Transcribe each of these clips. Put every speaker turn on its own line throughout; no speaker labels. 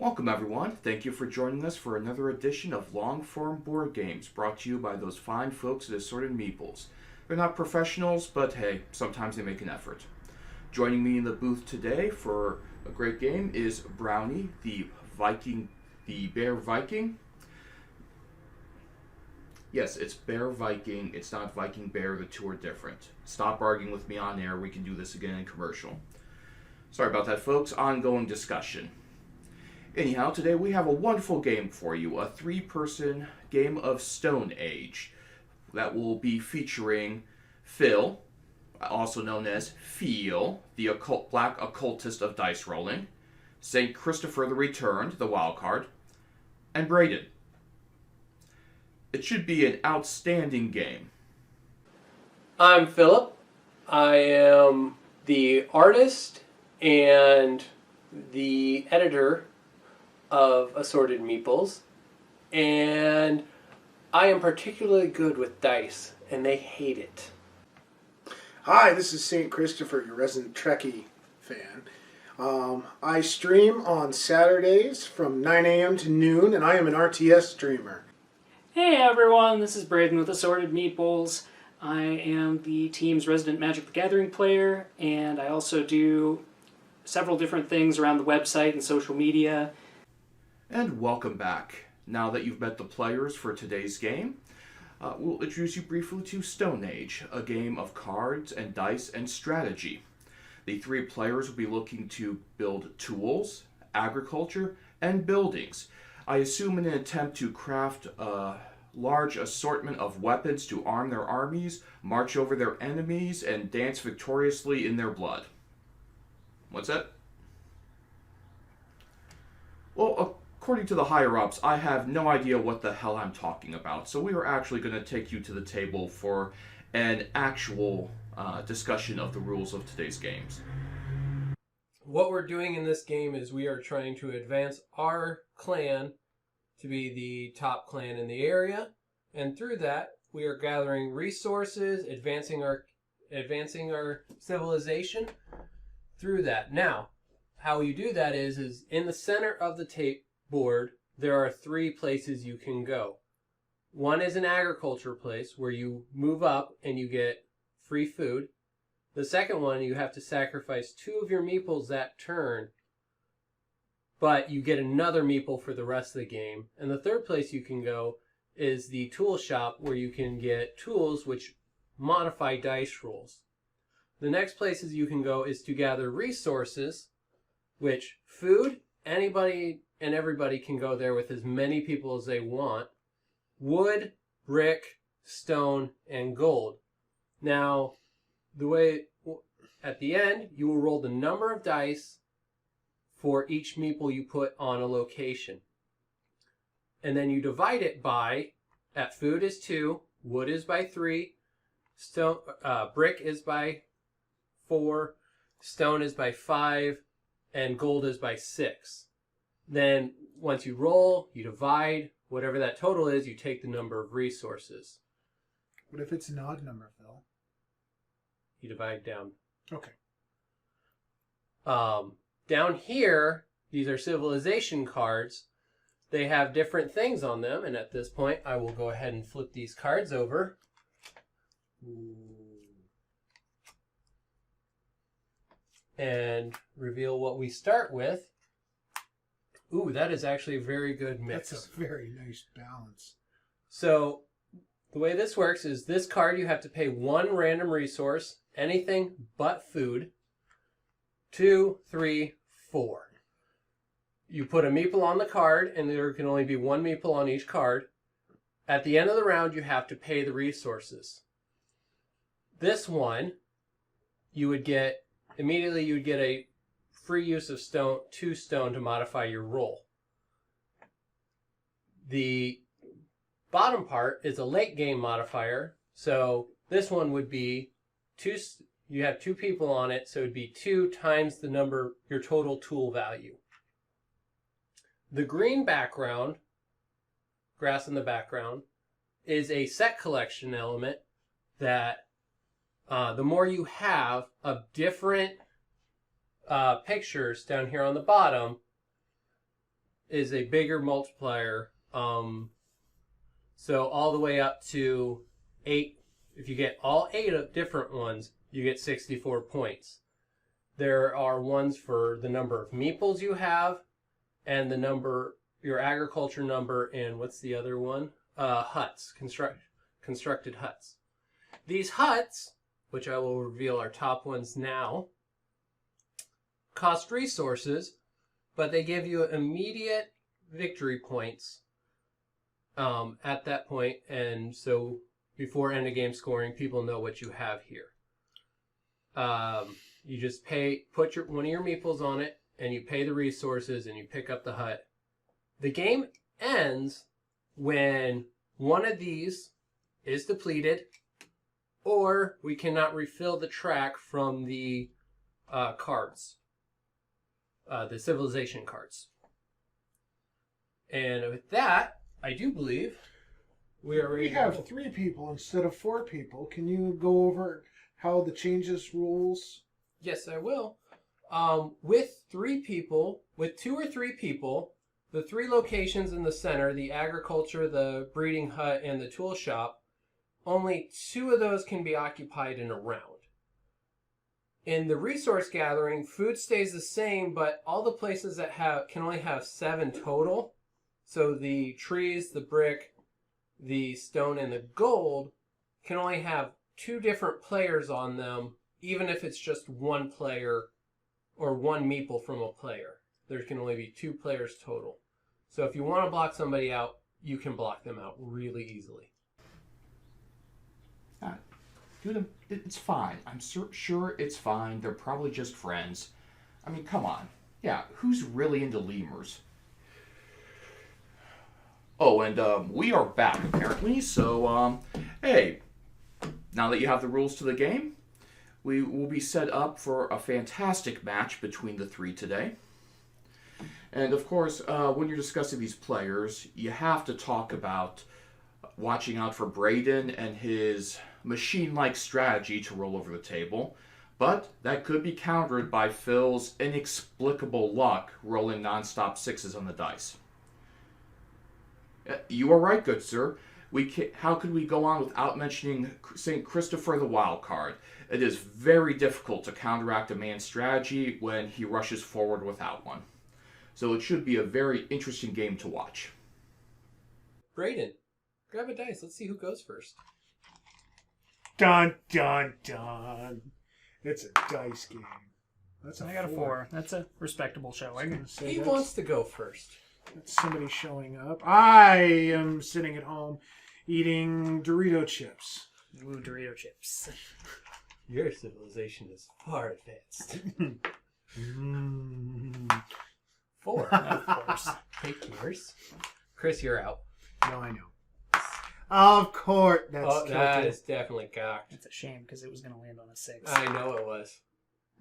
Welcome everyone. Thank you for joining us for another edition of Longform Board Games, brought to you by those fine folks at Assorted Meeples. They're not professionals, but hey, sometimes they make an effort. Joining me in the booth today for a great game is Brownie, the Bear Viking. Yes, it's Bear Viking. It's not Viking Bear. The two are different. Stop arguing with me on air. We can do this again in commercial. Sorry about that, folks. Ongoing discussion. Anyhow, today we have a wonderful game for you. A three-person game of Stone Age that will be featuring Phil, also known as Feel, the black occultist of dice rolling, St. Christopher the Returned, the wild card, and Braden. It should be an outstanding game.
I'm Philip. I am the artist and the editor of Assorted Meeples, and I am particularly good with dice, and they hate it.
Hi, this is St. Christopher, your resident Trekkie fan. I stream on Saturdays from 9 a.m. to noon, and I am an RTS streamer.
Hey everyone, this is Braden with Assorted Meeples. I am the team's resident Magic the Gathering player, and I also do several different things around the website and social media.
And welcome back. Now that you've met the players for today's game, we'll introduce you briefly to Stone Age, a game of cards and dice and strategy. The three players will be looking to build tools, agriculture, and buildings. I assume in an attempt to craft a large assortment of weapons to arm their armies, march over their enemies, and dance victoriously in their blood. What's that? Well, according to the higher-ups, I have no idea what the hell I'm talking about, so we are actually going to take you to the table for an actual discussion of the rules of today's games.
What we're doing in this game is we are trying to advance our clan to be the top clan in the area, and through that we are gathering resources, advancing our civilization through that. Now, how you do that is in the center of the tape board there are three places you can go. One is an agriculture place where you move up and you get free food. The second one, you have to sacrifice 2 of your meeples that turn, but you get another meeple for the rest of the game. And the third place you can go is the tool shop, where you can get tools which modify dice rolls. The next places you can go is to gather resources, which food, anybody and everybody can go there with as many people as they want. Wood, brick, stone, and gold. Now, the way at the end, you will roll the number of dice for each meeple you put on a location. And then you divide it by, at food is 2, wood is by 3, stone, brick is by 4, stone is by 5, and gold is by 6. Then once you roll, you divide, whatever that total is, you take the number of resources.
What if it's an odd number, Phil?
You divide down.
Okay.
Down here, these are civilization cards. They have different things on them, and at this point, I will go ahead and flip these cards over. And reveal what we start with. Ooh, that is actually a very good mix.
That's a very nice balance.
So, the way this works is this card you have to pay 1 random resource, anything but food. 2, 3, 4. You put a meeple on the card, and there can only be 1 meeple on each card. At the end of the round, you have to pay the resources. This one, you would get a free use of 2 stone to modify your roll. The bottom part is a late game modifier, so this one would be 2. You have 2 people on it, so it would be 2 times the number, your total tool value. The green background, grass in the background, is a set collection element that the more you have of different pictures down here on the bottom, is a bigger multiplier. So all the way up to 8. If you get all 8 of different ones, you get 64 points. There are ones for the number of meeples you have, and the number, your agriculture number, and what's the other one? Huts, constructed huts. These huts, which I will reveal are top ones now, cost resources, but they give you immediate victory points at that point, and so before end of game scoring, people know what you have here. You just put one of your meeples on it, and you pay the resources, and you pick up the hut. The game ends when one of these is depleted, or we cannot refill the track from the cards, the civilization cards. And with that, I do believe we are ready.
We have 3 people instead of 4 people. Can you go over how the changes rules?
Yes, I will. With 3 people, with 2 or 3 people, the 3 locations in the center, the agriculture, the breeding hut, and the tool shop, only 2 of those can be occupied in a round. In the resource gathering, food stays the same, but all the places that can only have 7 total. So the trees, the brick, the stone, and the gold can only have 2 different players on them, even if it's just 1 player or 1 meeple from a player. There can only be 2 players total. So if you want to block somebody out, you can block them out really easily.
Dude, it's fine. I'm sure it's fine. They're probably just friends. I mean, come on. Yeah, who's really into lemurs? Oh, and we are back, apparently. So, hey, now that you have the rules to the game, we will be set up for a fantastic match between the 3 today. And, of course, when you're discussing these players, you have to talk about watching out for Braden and his machine-like strategy to roll over the table. But that could be countered by Phil's inexplicable luck rolling non-stop 6s on the dice. You are right, good sir. How could we go on without mentioning St. Christopher the Wild Card? It is very difficult to counteract a man's strategy when he rushes forward without one. So it should be a very interesting game to watch.
Braden, grab a dice. Let's see who goes first.
Dun, dun, dun. It's a dice game.
I got a 4. That's a respectable showing.
He wants to go first.
That's somebody showing up. I am sitting at home eating Dorito chips.
Ooh, Dorito chips.
Your civilization is far advanced. 4.
Of course.
Take yours. Chris, you're out.
No, I know. Of course.
That is definitely cocked.
It's a shame because it was going to land on a 6.
I know it was.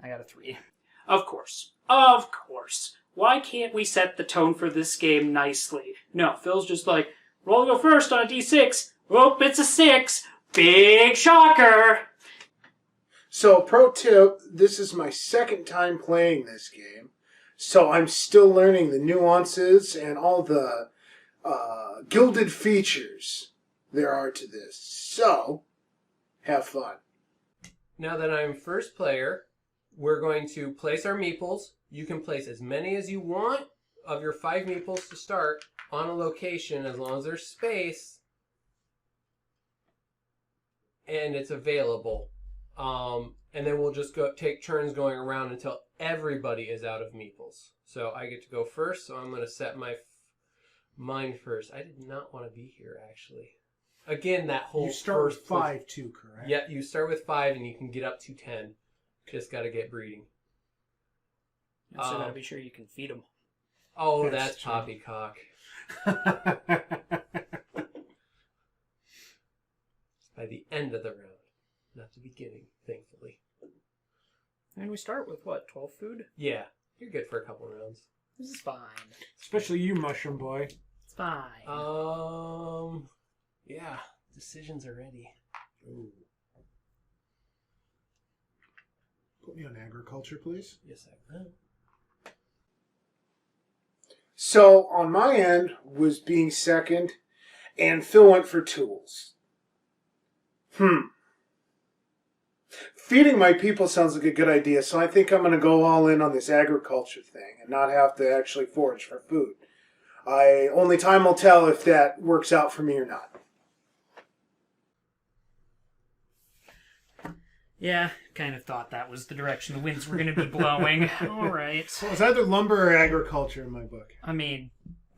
I got a 3. Of course. Of course. Why can't we set the tone for this game nicely? No, Phil's just like, roll go first on a d6. Oh, it's a 6. Big shocker.
So, pro tip, this is my 2nd time playing this game. So I'm still learning the nuances and all the gilded features there are to this. So, have fun.
Now that I'm first player, we're going to place our meeples. You can place as many as you want of your 5 meeples to start on a location as long as there's space and it's available. And then we'll just take turns going around until everybody is out of meeples. So I get to go first, so I'm going to set mine first. I did not want to be here, actually. Again, that whole
You start with
first
5 too, correct?
Yeah, you start with 5 and you can get up to 10. Just got to get breeding.
So gotta be sure you can feed them.
Oh,
That's
that's
true.
poppycock. By the end of the round, not the beginning, thankfully.
And we start with what, 12 food?
Yeah, you're good for a couple rounds.
This is fine.
Especially you, Mushroom Boy.
It's fine.
Yeah, decisions are ready. Ooh.
Put me on agriculture, please.
Yes, I will.
So on my end was being second, and Phil went for tools. Feeding my people sounds like a good idea, so I think I'm going to go all in on this agriculture thing and not have to actually forage for food. Only time will tell if that works out for me or not.
Yeah, kind of thought that was the direction the winds were going to be blowing. All right.
So it's either lumber or agriculture in my book.
I mean,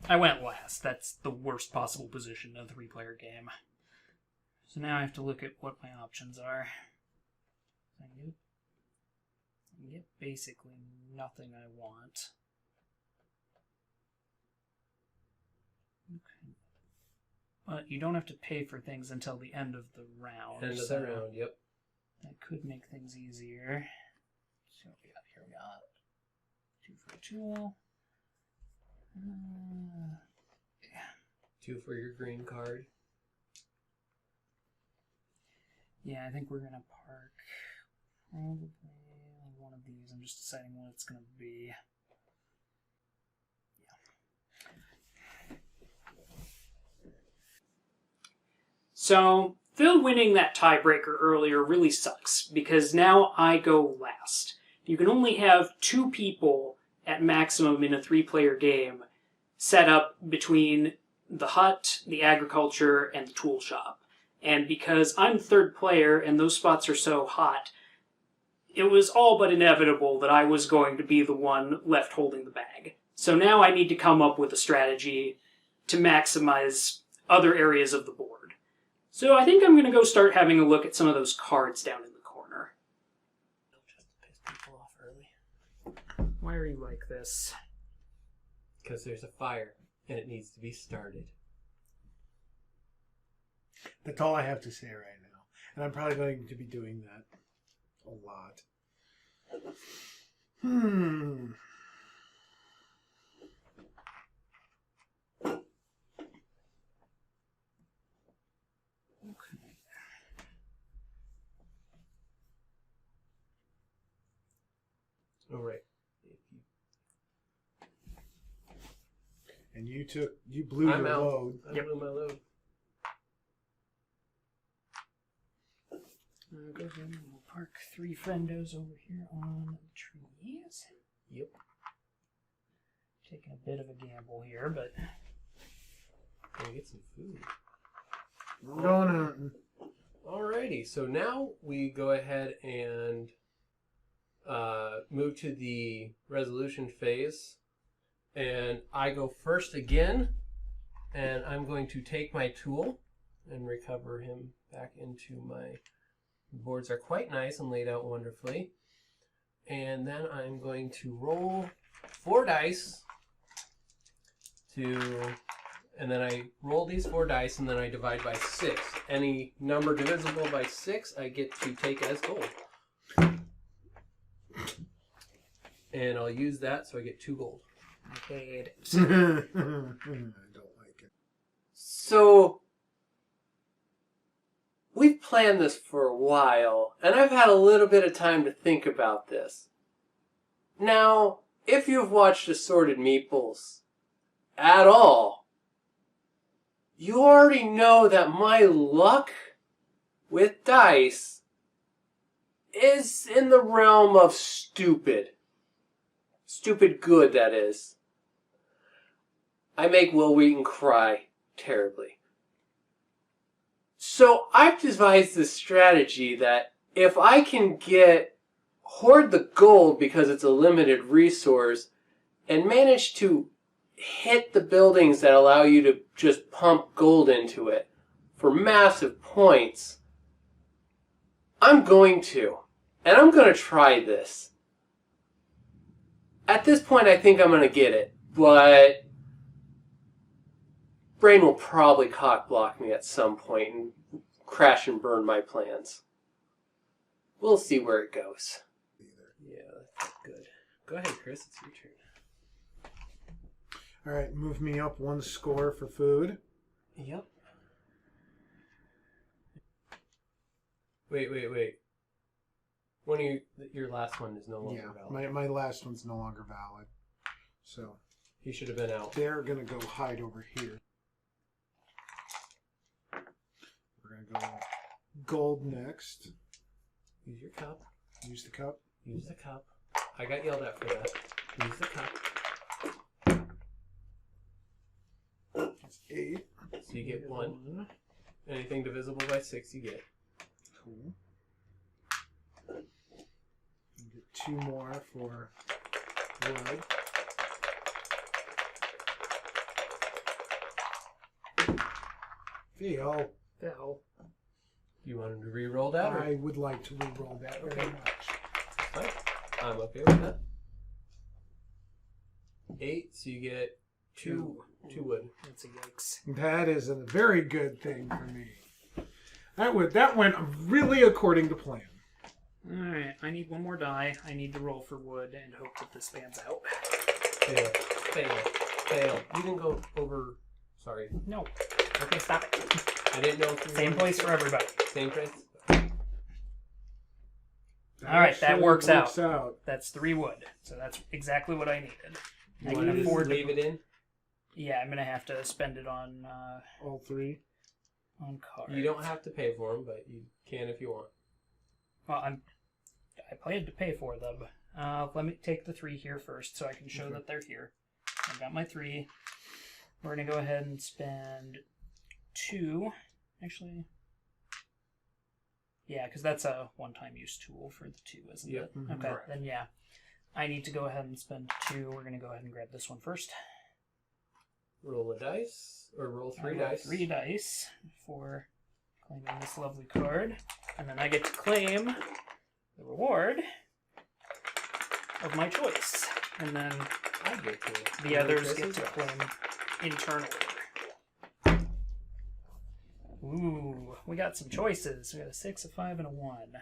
I went last. That's the worst possible position in a 3-player game. So now I have to look at what my options are. I get basically nothing I want. Okay. But you don't have to pay for things until the end of the round.
End of the round, yep.
That could make things easier. So what we got here? We got 2 for a tool. Yeah.
2 for your green card.
Yeah, I think we're gonna park probably on one of these. I'm just deciding what it's gonna be. Yeah. So Phil winning that tiebreaker earlier really sucks because now I go last. You can only have 2 people at maximum in a 3-player game set up between the hut, the agriculture, and the tool shop. And because I'm 3rd player and those spots are so hot, it was all but inevitable that I was going to be the one left holding the bag. So now I need to come up with a strategy to maximize other areas of the board. So I think I'm going to go start having a look at some of those cards down in the corner.
Just to piss people off early.
Why are you like this?
Because there's a fire, and it needs to be started.
That's all I have to say right now. And I'm probably going to be doing that a lot.
All right.
And you blew
I'm
your
out.
load.
I blew my load.
Go ahead and we'll park 3 friendos over here on the trees.
Yep.
Taking a bit of a gamble here, but
Gonna get some food.
I'm going hunting.
Alrighty, so now we go ahead and move to the resolution phase. And I go first again, and I'm going to take my tool and recover him back into my... The boards are quite nice and laid out wonderfully. And then I'm going to roll 4 dice and then I roll these 4 dice and then I divide by 6. Any number divisible by 6 I get to take as gold. And I'll use that so I get 2 gold.
I paid.
I don't like it.
So, we've planned this for a while, and I've had a little bit of time to think about this. Now, if you've watched Assorted Meeples at all, you already know that my luck with dice is in the realm of stupid. Stupid good, that is. I make Will Wheaton cry terribly. So I've devised this strategy that if I can hoard the gold because it's a limited resource and manage to hit the buildings that allow you to just pump gold into it for massive points, I'm going to. And I'm going to try this. At this point, I think I'm going to get it, but Brain will probably cock-block me at some point and crash and burn my plans. We'll see where it goes. Yeah, that's good. Go ahead, Chris. It's your turn.
All right, move me up 1 score for food.
Yep. Wait. One of your last one is no longer valid.
My last one's no longer valid. So
He should have been out.
They're going to go hide over here. We're going to go gold next.
Use your cup.
Use the cup.
Use the cup. I got yelled at for that. Use the cup.
That's 8.
So you get 1. Anything divisible by 6 you get.
Cool. You get 2 more for wood. Fail.
Fail.
You want him to re-roll that? Or?
I would like to re-roll that very much.
Fine. I'm okay with that. 8, so you get 2 wood.
That's a yikes.
That is a very good thing for me. That went really according to plan.
Alright, I need 1 more die. I need to roll for wood and hope that this pans out.
Fail. Fail. Fail. You didn't go over... Sorry.
No. Okay, stop it.
I didn't know if you
Same place for everybody.
Same place?
Alright, that
actually
works out.
out.
That's 3 wood. So that's exactly what I needed.
You
I
want
can
to
afford
leave it in?
Yeah, I'm gonna have to spend it on
All 3.
on cards.
You don't have to pay for them, but you can if you want.
Well, I planned to pay for them. Let me take the 3 here first, so I can show that they're here. I've got my 3. We're gonna go ahead and spend 2. Actually, yeah, because that's a one-time use tool for the 2, isn't
Yep.
it?
Mhm.
Okay,
Correct.
then yeah, I need to go ahead and spend 2. We're gonna go ahead and grab this one first.
Roll a dice, or roll 3
I roll
dice.
3 dice for claiming this lovely card, and then I get to claim the reward of my choice, and then
I get to.
the others get to claim internal order. Ooh, we got some choices. We got a 6, a 5, and a 1.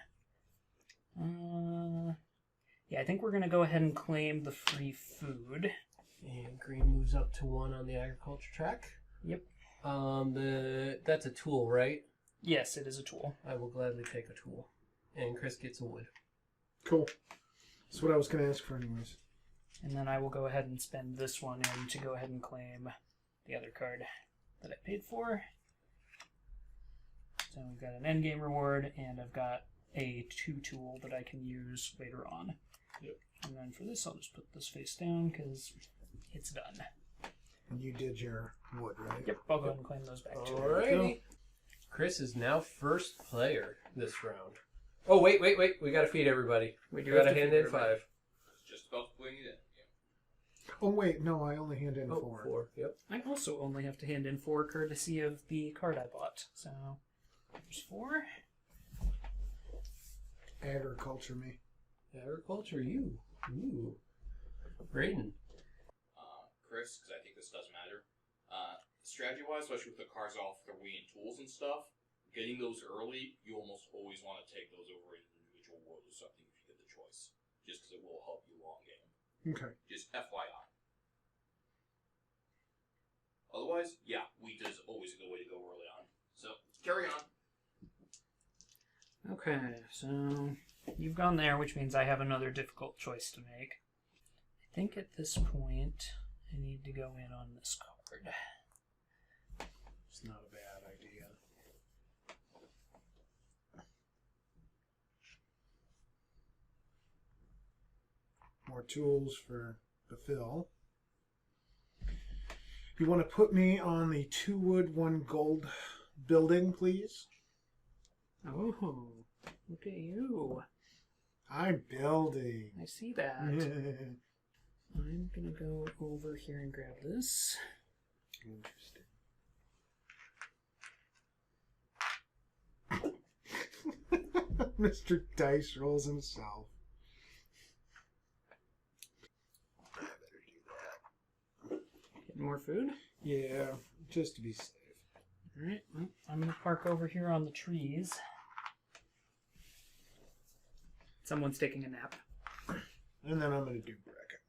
Yeah, I think we're gonna go ahead and claim the free food.
And green moves up to 1 on the agriculture track.
Yep.
That's a tool, right?
Yes, it is a tool.
I will gladly take a tool. And Chris gets a wood.
Cool. That's what I was going to ask for anyways.
And then I will go ahead and spend this one in to go ahead and claim the other card that I paid for. So we've got an endgame reward, and I've got a 2 tool that I can use later on.
Yep.
And then for this, I'll just put this face down because it's done.
And you did your wood, right?
Yep, I'll go ahead and claim those back too.
Alrighty. Chris is now first player this round. Oh, wait. We gotta feed everybody.
We do
Gotta
have to
hand
feed
in
everybody.
5.
Just about putting it in. Yeah.
Oh, wait. No, I only hand in 4.
4. Yep.
I also only have to hand in 4 courtesy of the card I bought. So there's 4.
Agriculture me.
Agriculture, you. Ooh. Braden.
Chris, because I think this does matter. Strategy-wise, especially with the cards off the Wii and tools and stuff, getting those early, you almost always want to take those over in individual wood or something if you get the choice. Just because it will help you long game.
Okay.
Just FYI. Otherwise, yeah, wheat is always a good way to go early on. So, carry on.
Okay, so you've gone there, which means I have another difficult choice to make. I think at this point, I need to go in on this card.
It's not a bad idea. More tools for the fill. You want to put me on the 2 wood, 1 gold building, please?
Oh, look at you.
I'm building.
I see that. I'm going to go over here and grab this.
Interesting. Mr. Dice rolls himself. I better do that.
Getting more food?
Yeah, just to be safe.
Alright, well, I'm going to park over here on the trees. Someone's taking a nap.
And then I'm going to do bracket.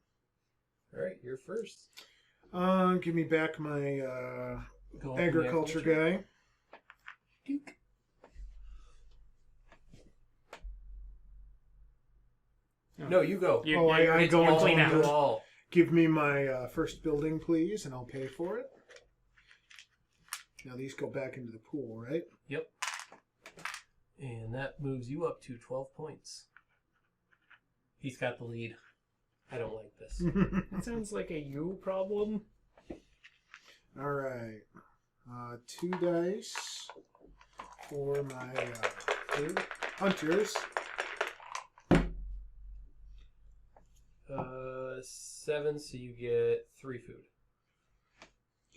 Alright, you're first.
Give me back my
Go up in the
agriculture guy.
Duke. No, you go.
You,
Oh, I
It's
go
all
into
clean
you
out.
all.
Give me my first building, please, and I'll pay for it. Now these go back into the pool, right?
Yep. And that moves you up to 12 points. He's got the lead. I don't like this.
That sounds like a you problem.
All right. 2 dice for my hunters.
7, so you get 3 food.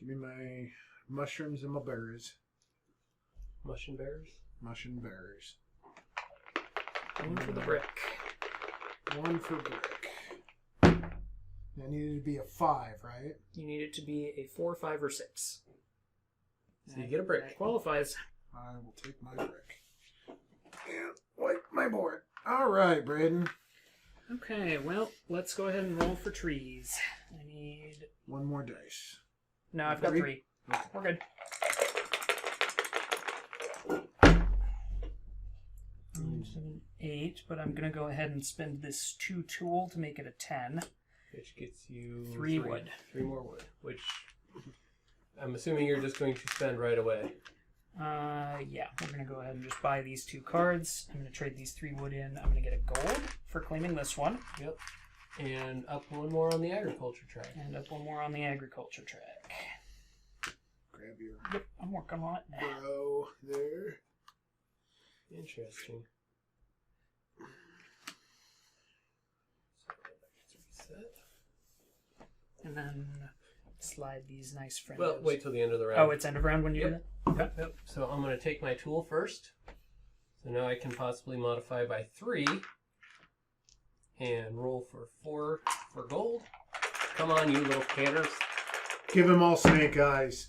Give me my mushrooms and my berries.
Mush and bears?
Mush and berries.
1 for the brick.
1 for brick. That needed to be a 5, right?
You need it to be a 4, 5, or 6.
So you get a brick.
That qualifies.
I will take my brick. And wipe my board. All right, Braden.
Okay, well, let's go ahead and roll for trees. I need...
1 more dice.
No, I've got
3.
3. We're good. 7, 8, but I'm going to go ahead and spend this 2 tool to make it a 10.
Which gets you
3 wood.
3 more wood, which I'm assuming you're just going to spend right away.
Yeah, we're going to go ahead and just buy these 2 cards. I'm going to trade these 3 wood in. I'm going to get a gold for claiming this one.
Yep. And up 1 more on the agriculture track.
And up 1 more on the agriculture track.
Grab your
Yep, I'm working on it.
bro there.
Interesting. So reset.
And then slide these nice friends.
Well, wait till the end of the round.
Oh, it's end of round when you do
Yep.
that?
Yep. So I'm going to take my tool first. So now I can possibly modify by 3 and roll for 4 for gold. Come on, you little canners.
Give him all snake eyes.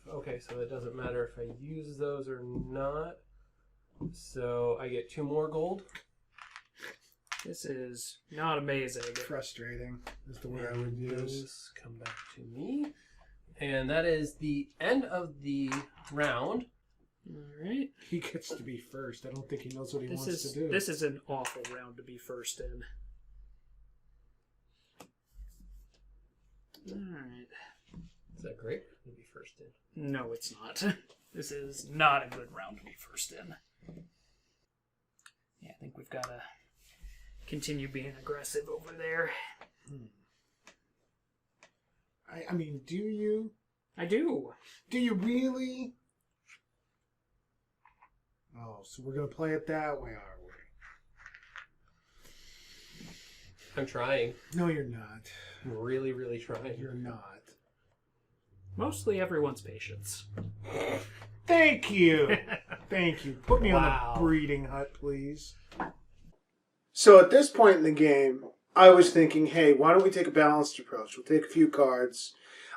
Okay, so it doesn't matter if I use those or not. So I get 2 more gold.
This is not amazing.
Frustrating is the word I would
And
use.
those come back to me. And that is the end of the round.
Alright.
He gets to be first. I don't think he knows what he
This
wants
is
to do.
this is an awful round to be first in. Alright.
Is that great? To be first in.
No, it's not. This is not a good round to be first in. Yeah, I think we've got to continue being aggressive over there.
I mean, do you?
I do.
Do you really? Oh, so we're going to play it that way, are we?
I'm trying.
No, you're not.
I'm really, really trying.
You're not.
Mostly everyone's patience.
Thank you. Thank you. Put me
Wow.
on the breeding hut, please. So at this point in the game, I was thinking, hey, why don't we take a balanced approach? We'll take a few cards.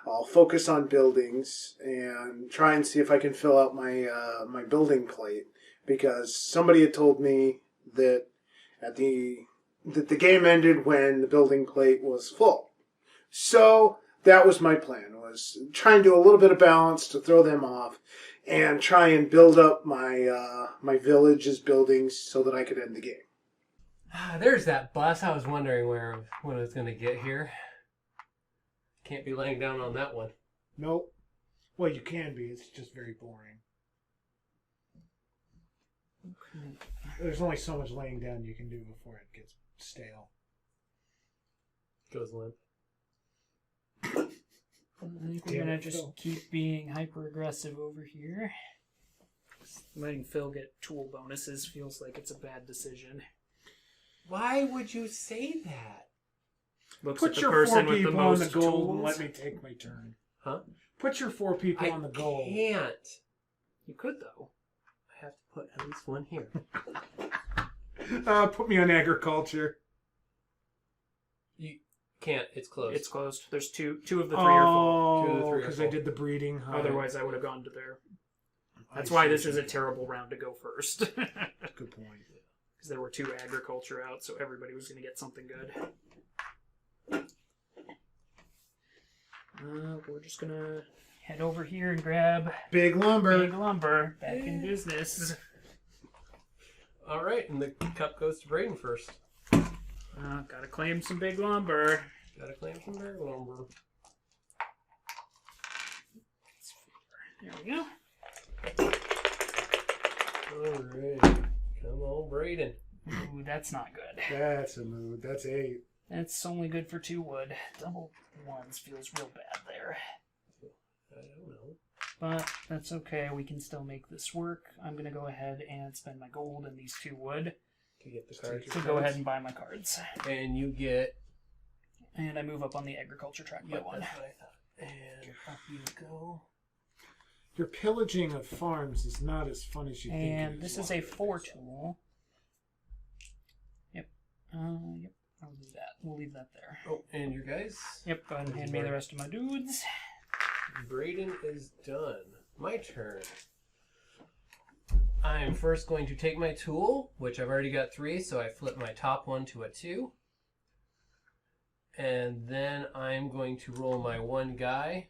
I'll focus on buildings and try and see if I can fill out my my building plate. Because somebody had told me that the game ended when the building plate was full. So that was my plan, was try and do a little bit of balance to throw them off and try and build up my my village's buildings so that I could end the game.
There's that bus. I was wondering when it was going to get here. Can't be laying down on that one.
Nope. Well, you can be. It's just very boring.
Okay.
There's only so much laying down you can do before it gets stale.
Goes limp.
I think we're
Damn
gonna
it,
just
Phil.
keep being hyper aggressive over here. Letting Phil get tool bonuses feels like it's a bad decision.
Why would you say that?
Looks
Put
at the
your 4
person with the
people on the
most
goal and
tools.
let me take my turn.
Huh?
Put your 4 people
I
on the goal.
can't.
You could though.
I have to put at least 1 here.
Put me on agriculture.
You can't. It's closed.
It's closed. There's two of the 3 are full.
2 of the 3 are
because I
full.
did the breeding. Hut.
Otherwise, I would have gone to there. That's
I
why
see
this
what
is
you
a
mean.
terrible round to go first.
Good point.
Because there were 2 agriculture out, so everybody was going to get something good. We're just going to head over here and grab
Big lumber.
big lumber. Back in business.
All right, and the cup goes to Braden first.
Gotta claim some big lumber.
Gotta claim some bear lumber.
There we go.
All right. Come on, Braden.
Ooh, that's not good.
That's a mood. That's 8.
That's only good for 2 wood. Double ones feels real bad there.
I don't know.
But that's okay. We can still make this work. I'm going to go ahead and spend my gold and these 2 would
To get the cards.
to go ahead and buy my cards.
And you get...
And I move up on the agriculture track by 1.
That's what I thought. And up you go.
Your pillaging of farms is not as fun as you think.
And this is a 4 tool. Yep. Yep. I'll do that. We'll leave that there.
Oh, and your guys?
Yep. Go ahead and hand me the rest of my dudes.
Braden is done. My turn. I'm first going to take my tool, which I've already got 3, so I flip my top one to a 2. And then I'm going to roll my 1 guy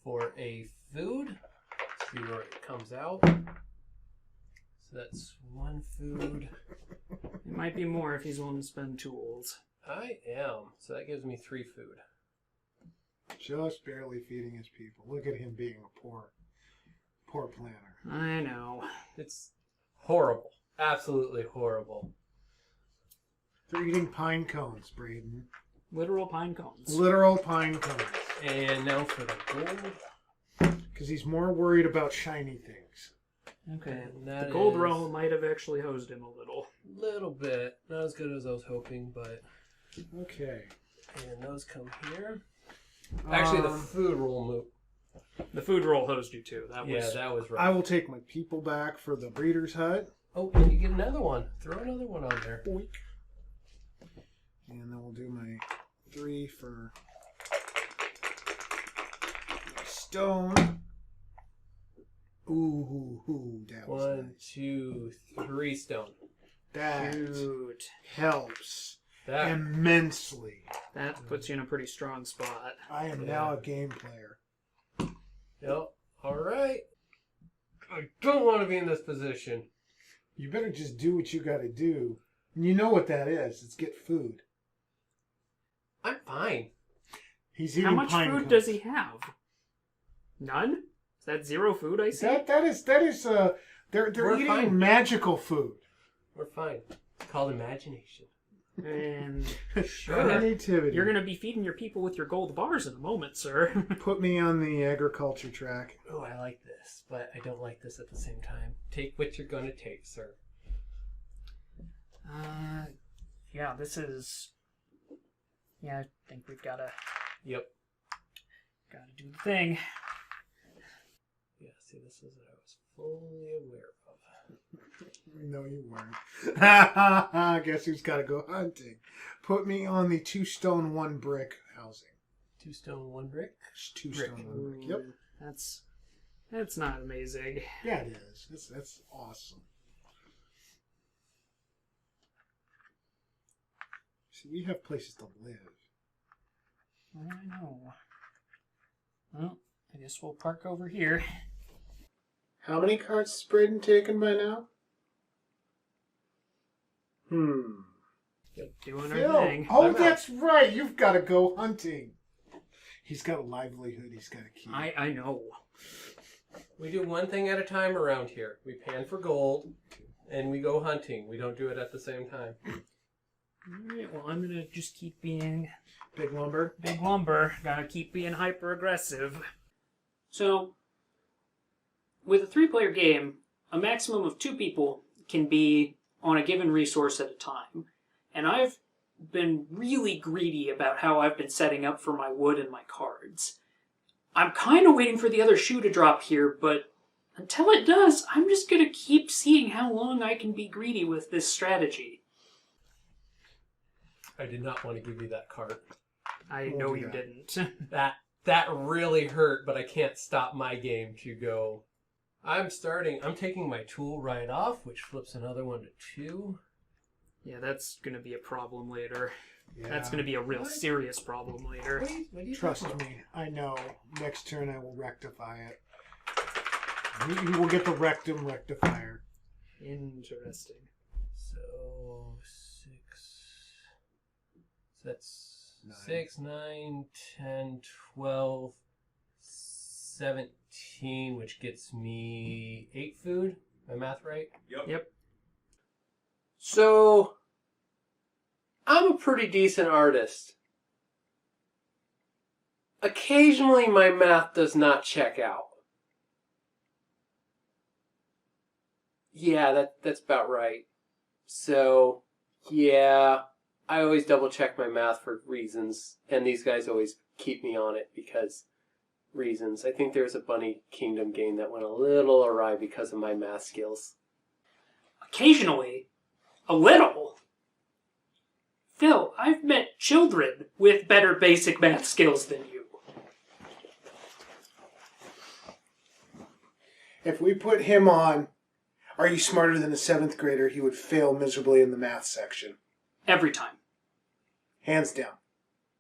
for a food. See where it comes out. So that's 1 food.
It might be more if he's willing to spend tools.
I am. So that gives me 3 food.
Just barely feeding his people. Look at him being a poor planner.
I know.
It's horrible. Absolutely horrible.
They're eating pine cones, Braden.
Literal pine cones.
Literal pine cones.
And now for the gold.
Because he's more worried about shiny things.
Okay.
And that
The gold
is
roll might have actually hosed him a little.
little bit. Not as good as I was hoping, but...
Okay.
And those come here. Actually, the food roll move.
The food roll hosed you too. That was
That was right.
I will take my people back for the breeder's hut.
Oh, and you get another one. Throw another one on there.
Boink. And then we'll do my 3 for my stone. Ooh, that was
1,
nice.
2, 3 stone.
That
Shoot.
helps
That
immensely.
That puts you in a pretty strong spot.
I am now a game player.
Yep. All right. I don't want to be in this position.
You better just do what you got to do. And you know what that is. It's get food.
I'm fine.
He's eating
How much
pine
food
cones.
does he have? None? Is that 0 food I see?
That is they're
We're
eating
fine.
magical food.
We're fine. It's called imagination.
And
Creativity.
you're going to be feeding your people with your gold bars in a moment, sir.
Put me on the agriculture track.
Oh, I like this, but I don't like this at the same time. Take what you're going to take, sir.
Yeah, this is... Yeah, I think we've got to
Yep.
do the thing.
Yeah, see, this is what I was fully aware of.
No, you weren't. Guess who's got to go hunting? Put me on the 2 stone 1 brick housing.
2 stone, 1 brick.
2
Brick.
stone 1 brick. Yep.
That's not amazing.
Yeah, it is. That's awesome. See, we have places to live.
I know. Well, I guess we'll park over here.
How many carts has Braden taken by now?
Doing
Phil.
our thing.
Oh,
I'm out.
that's right. You've got to go hunting. He's got a livelihood he's got to keep.
I know.
We do one thing at a time around here. We pan for gold, and we go hunting. We don't do it at the same time.
Alright, well, I'm gonna just keep being
Big lumber.
big lumber. Gotta keep being hyper aggressive. So, with a 3-player game, a maximum of 2 people can be on a given resource at a time. And I've been really greedy about how I've been setting up for my wood and my cards. I'm kind of waiting for the other shoe to drop here, but until it does, I'm just going to keep seeing how long I can be greedy with this strategy.
I did not want to give you that card.
I know you didn't.
That really hurt, but I can't stop my game to go. I'm taking my tool right off, which flips another one to 2.
Yeah, that's going to be a problem later.
Yeah.
That's going to be a real
What?
serious problem later.
What are you
Trust
talking about?
me, I know. Next turn I will rectify it. You will get the rectum rectifier.
Interesting.
So 6. So that's
9.
6, 9, 10, 12, 17, which gets me 8 food. My math right?
Yep.
So I'm a pretty decent artist. Occasionally my math does not check out. Yeah, that's about right. So, yeah, I always double check my math for reasons, and these guys always keep me on it because reasons. I think there's a Bunny Kingdom game that went a little awry because of my math skills.
Occasionally, a little. Phil, I've met children with better basic math skills than you.
If we put him on Are You Smarter Than a 7th Grader, he would fail miserably in the math section.
Every time.
Hands down.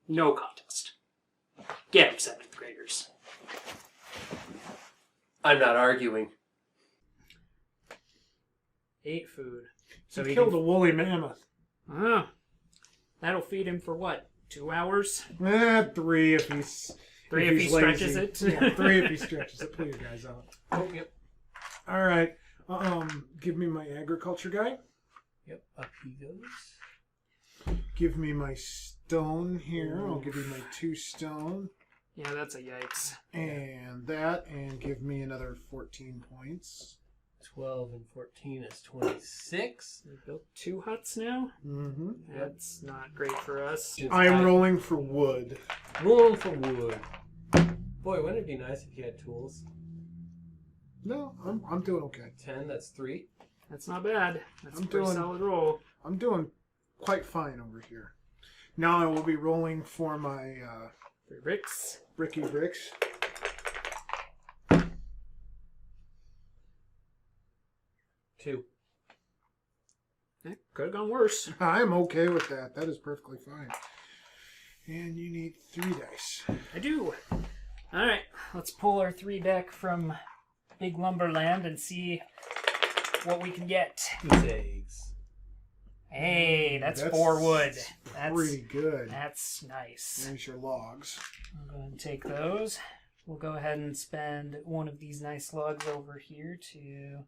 No contest. Get him, 7th graders.
I'm not arguing.
8 food.
So
So
he
he
killed
can...
a woolly mammoth.
Ah, that'll feed him for what? 2 hours?
3 if he's
3
if
if he
he's
stretches
lazy.
it?
Yeah, 3 if he stretches it. Pull your guys out.
Oh, yep.
All right. Give me my agriculture guy.
Yep, up he goes.
Give me my stone here. I'll give you my 2 stone.
Yeah, that's a yikes.
And that, and give me another 14 points.
12 and 14 is 26.
We built 2 huts now?
Mm-hmm.
That's not great for us.
I'm rolling for wood.
Rolling for wood. Boy, wouldn't it be nice if you had tools?
No, I'm doing okay.
10, that's 3.
That's not bad. That's
I'm
a pretty
doing-
solid roll.
I'm doing quite fine over here. Now I will be rolling for my
3 bricks.
bricky bricks.
2.
Could have gone worse.
I'm okay with that. That is perfectly fine. And you need 3 dice.
I do. Alright, let's pull our 3 deck from Big Lumberland and see what we can get.
Goose eggs.
Hey, that's 4 wood. That's
Pretty good.
That's nice.
There's your logs.
I'll go ahead and take those. We'll go ahead and spend one of these nice logs over here to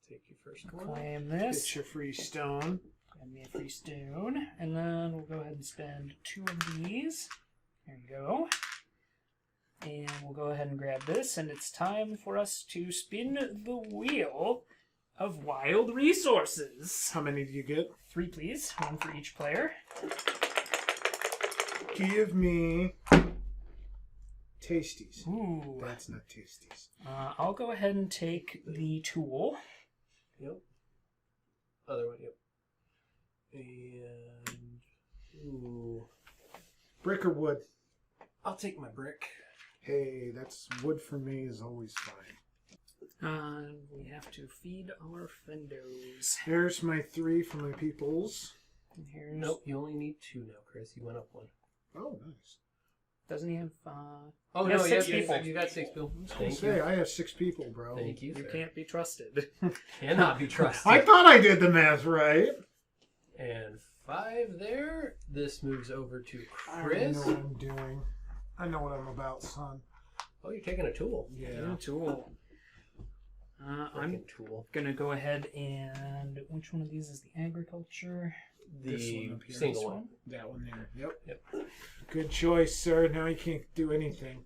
Take your first one.
claim this.
Get your free stone.
Grab me a free stone. And then we'll go ahead and spend 2 of these. There you go. And we'll go ahead and grab this. And it's time for us to spin the wheel of wild resources.
How many do you get?
3, please. 1 for each player.
Give me tasties.
Ooh.
That's not tasties.
I'll go ahead and take the tool.
Yep. Other one, yep. And... Ooh.
Brick or wood?
I'll take my brick.
Hey, that's wood for me is always fine.
We have to feed our friendos.
Here's my 3 for my peoples.
And here's...
Nope, you only need 2 now, Chris. You went up 1.
Oh, nice.
Doesn't he have...
Oh,
You have
no,
6
yes,
people.
You got 6 people.
I
Thank
say,
you.
I have 6 people, bro.
Thank you,
You
sir.
can't be trusted.
Cannot be trusted.
I thought I did the math right.
And 5 there. This moves over to
I
Chris.
know what I'm doing. I know what I'm about, son.
Oh, you're taking a tool.
Yeah.
Tool. I'm
Freaking tool.
gonna go ahead and... Which one of these is the agriculture?
This
The
one up here.
single
This
one.
That one there. Yep.
Yep.
Good choice, sir. Now you can't do anything.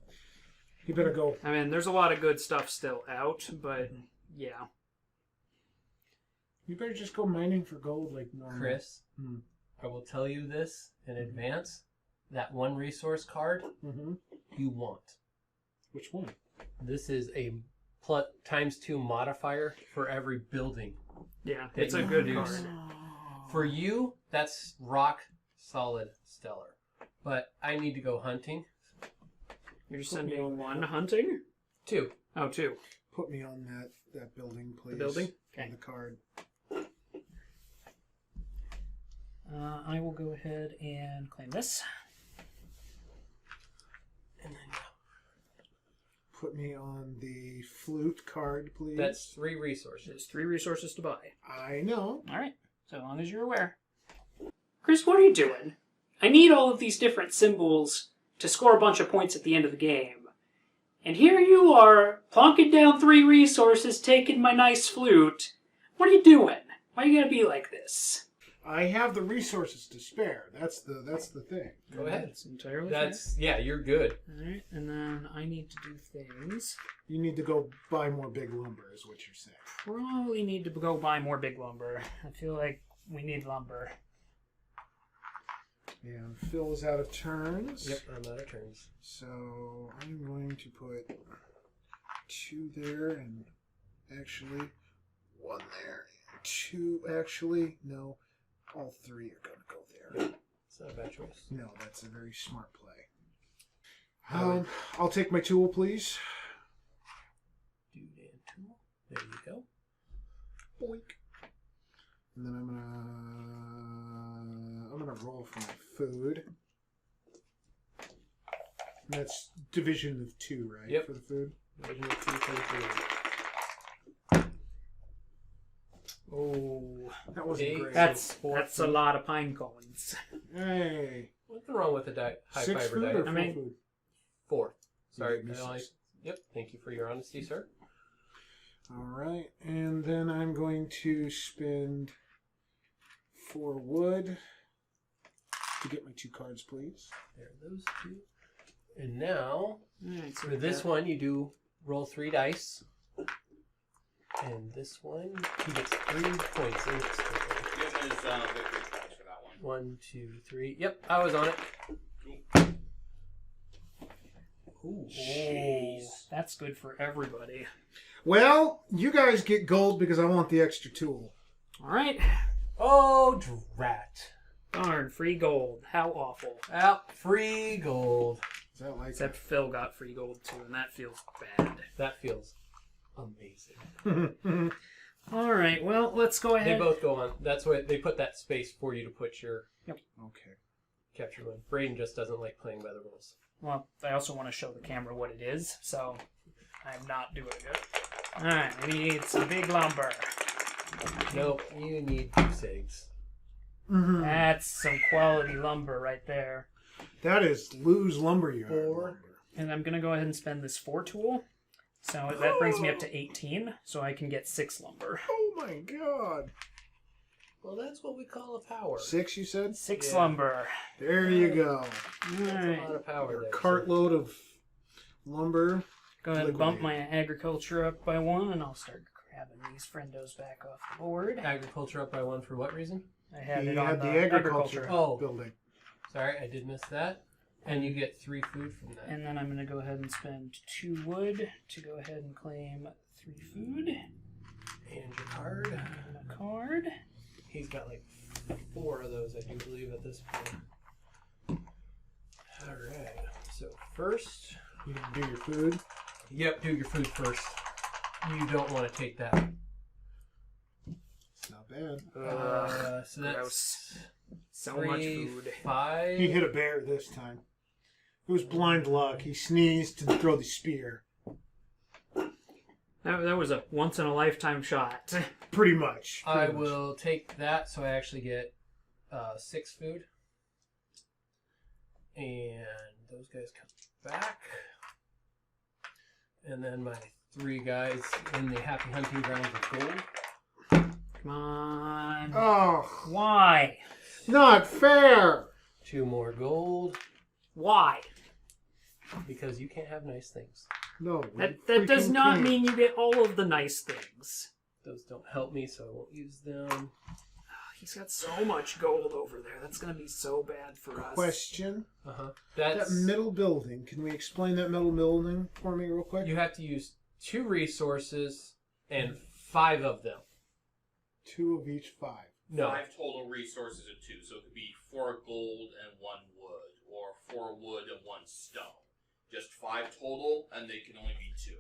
You better go.
I mean, there's a lot of good stuff still out, but yeah.
You better just go mining for gold like normal.
Chris,
Hmm.
I will tell you this in advance. That 1 resource card
Mm-hmm.
you want.
Which one?
This is a ×2 modifier for every building.
Yeah,
That
it's a
you
good
produce.
card.
For you, that's rock solid stellar. But I need to go hunting.
You're sending 1 hunting?
2.
Oh, 2.
Put me on that building, please.
The building?
On
Okay.
the card.
I will go ahead and claim this.
And then
put me on the flute card, please.
That's 3 resources.
There's 3 resources to buy.
I know.
All right, so long as you're aware. Chris, what are you doing? I need all of these different symbols to score a bunch of points at the end of the game. And here you are, plonking down 3 resources, taking my nice flute. What are you doing? Why are you gonna be like this?
I have the resources to spare. That's the thing.
Go ahead.
That's entirely
Yeah, you're good.
fair. All right, and then I need to do things.
You need to go buy more big lumber, is what you're saying.
Probably need to go buy more big lumber. I feel like we need lumber.
And Phil is out of turns.
Yep, I'm out of turns.
So I'm going to put 2 there, and actually 1 there. 2 actually. No, all 3 are going to go there.
It's not a bad choice.
No, that's a very smart play. I'll take my tool, please.
Doodad tool. There you go.
Boink. And then I'm gonna roll for my food. And that's division of 2, right?
Yep.
For the food.
Division of 2 for the food.
Oh,
That wasn't
Eight.
great.
that's a lot of pine cones.
Hey.
What's wrong with a high
6
fiber
food
diet?
or 4
I mean-
food?
4. Sorry.
You gave me
I only-
6.
Yep, thank you for your honesty, sir.
All right, and then I'm going to spend 4 wood to get my 2 cards, please.
There are those 2. And now,
Alright, so
for this one, you do roll 3 dice. And this one, he gets 3 points instantly.
Give him his victory points for that one.
1, 2, 3. Yep, I was on it. Ooh.
Jeez, that's good for everybody.
Well, you guys get gold because I want the extra tool.
All right.
Oh, drat.
Darn, free gold. How awful.
Out, free gold.
Is that like
Except Phil got free gold too, and that feels bad.
That feels amazing.
All right, well, let's go
They
ahead.
both go on. That's why they put that space for you to put your
Okay.
capture one. Braden just doesn't like playing by the rules.
Well, I also want to show the camera what it is, so I'm not doing it. All right, I need some big lumber.
Nope, you need goose eggs.
Mm-hmm.
That's some quality lumber right there.
That is Lou's lumberyard.
4.
And I'm going to go ahead and spend this 4 tool. So that brings me up to 18, so I can get 6 lumber.
Oh my god.
Well, that's what we call a power.
6, you said?
6
Yeah.
lumber.
There you go.
All
That's a
right.
lot of power
A
there.
cartload of lumber.
Go ahead and bump
Liquidated.
my agriculture up by 1, and I'll start grabbing these friendos back off the board.
Agriculture up by 1 for what reason?
I had
He
it on
had
the
the agriculture
Oh.
building.
Sorry, I did miss that. And you get 3 food from that.
And then I'm going to go ahead and spend 2 wood to go ahead and claim 3 food.
And your card.
And a card.
He's got like 4 of those, I do believe, at this point. Alright, so first...
You can do your food.
Yep, do your food first. You don't want to take that.
It's not bad.
So that's
Gross. So
3,
much food.
5.
He hit a bear this time. It was blind luck. He sneezed to throw the spear.
That was a once-in-a-lifetime shot.
Pretty much.
I
Pretty much.
will take that, so I actually get 6 food. And those guys come back. And then my 3 guys in the happy hunting grounds of gold.
Come on.
Oh,
Why?
not fair.
2 more gold,
Why?
because you can't have nice things.
No.
That does
freaking
not
can't.
mean you get all of the nice things.
Those don't help me, so I won't use them.
He's got so much gold over there. That's going to be so bad for us.
Question.
Uh-huh.
That
That's...
middle building. Can we explain that middle building for me real quick?
You have to use 2 resources and 5 of them.
2 of each 5.
No.
5 total resources of 2, so it could be 4 gold and 1 wood, or 4 wood and 1 stone. Just 5 total, and they can only be 2.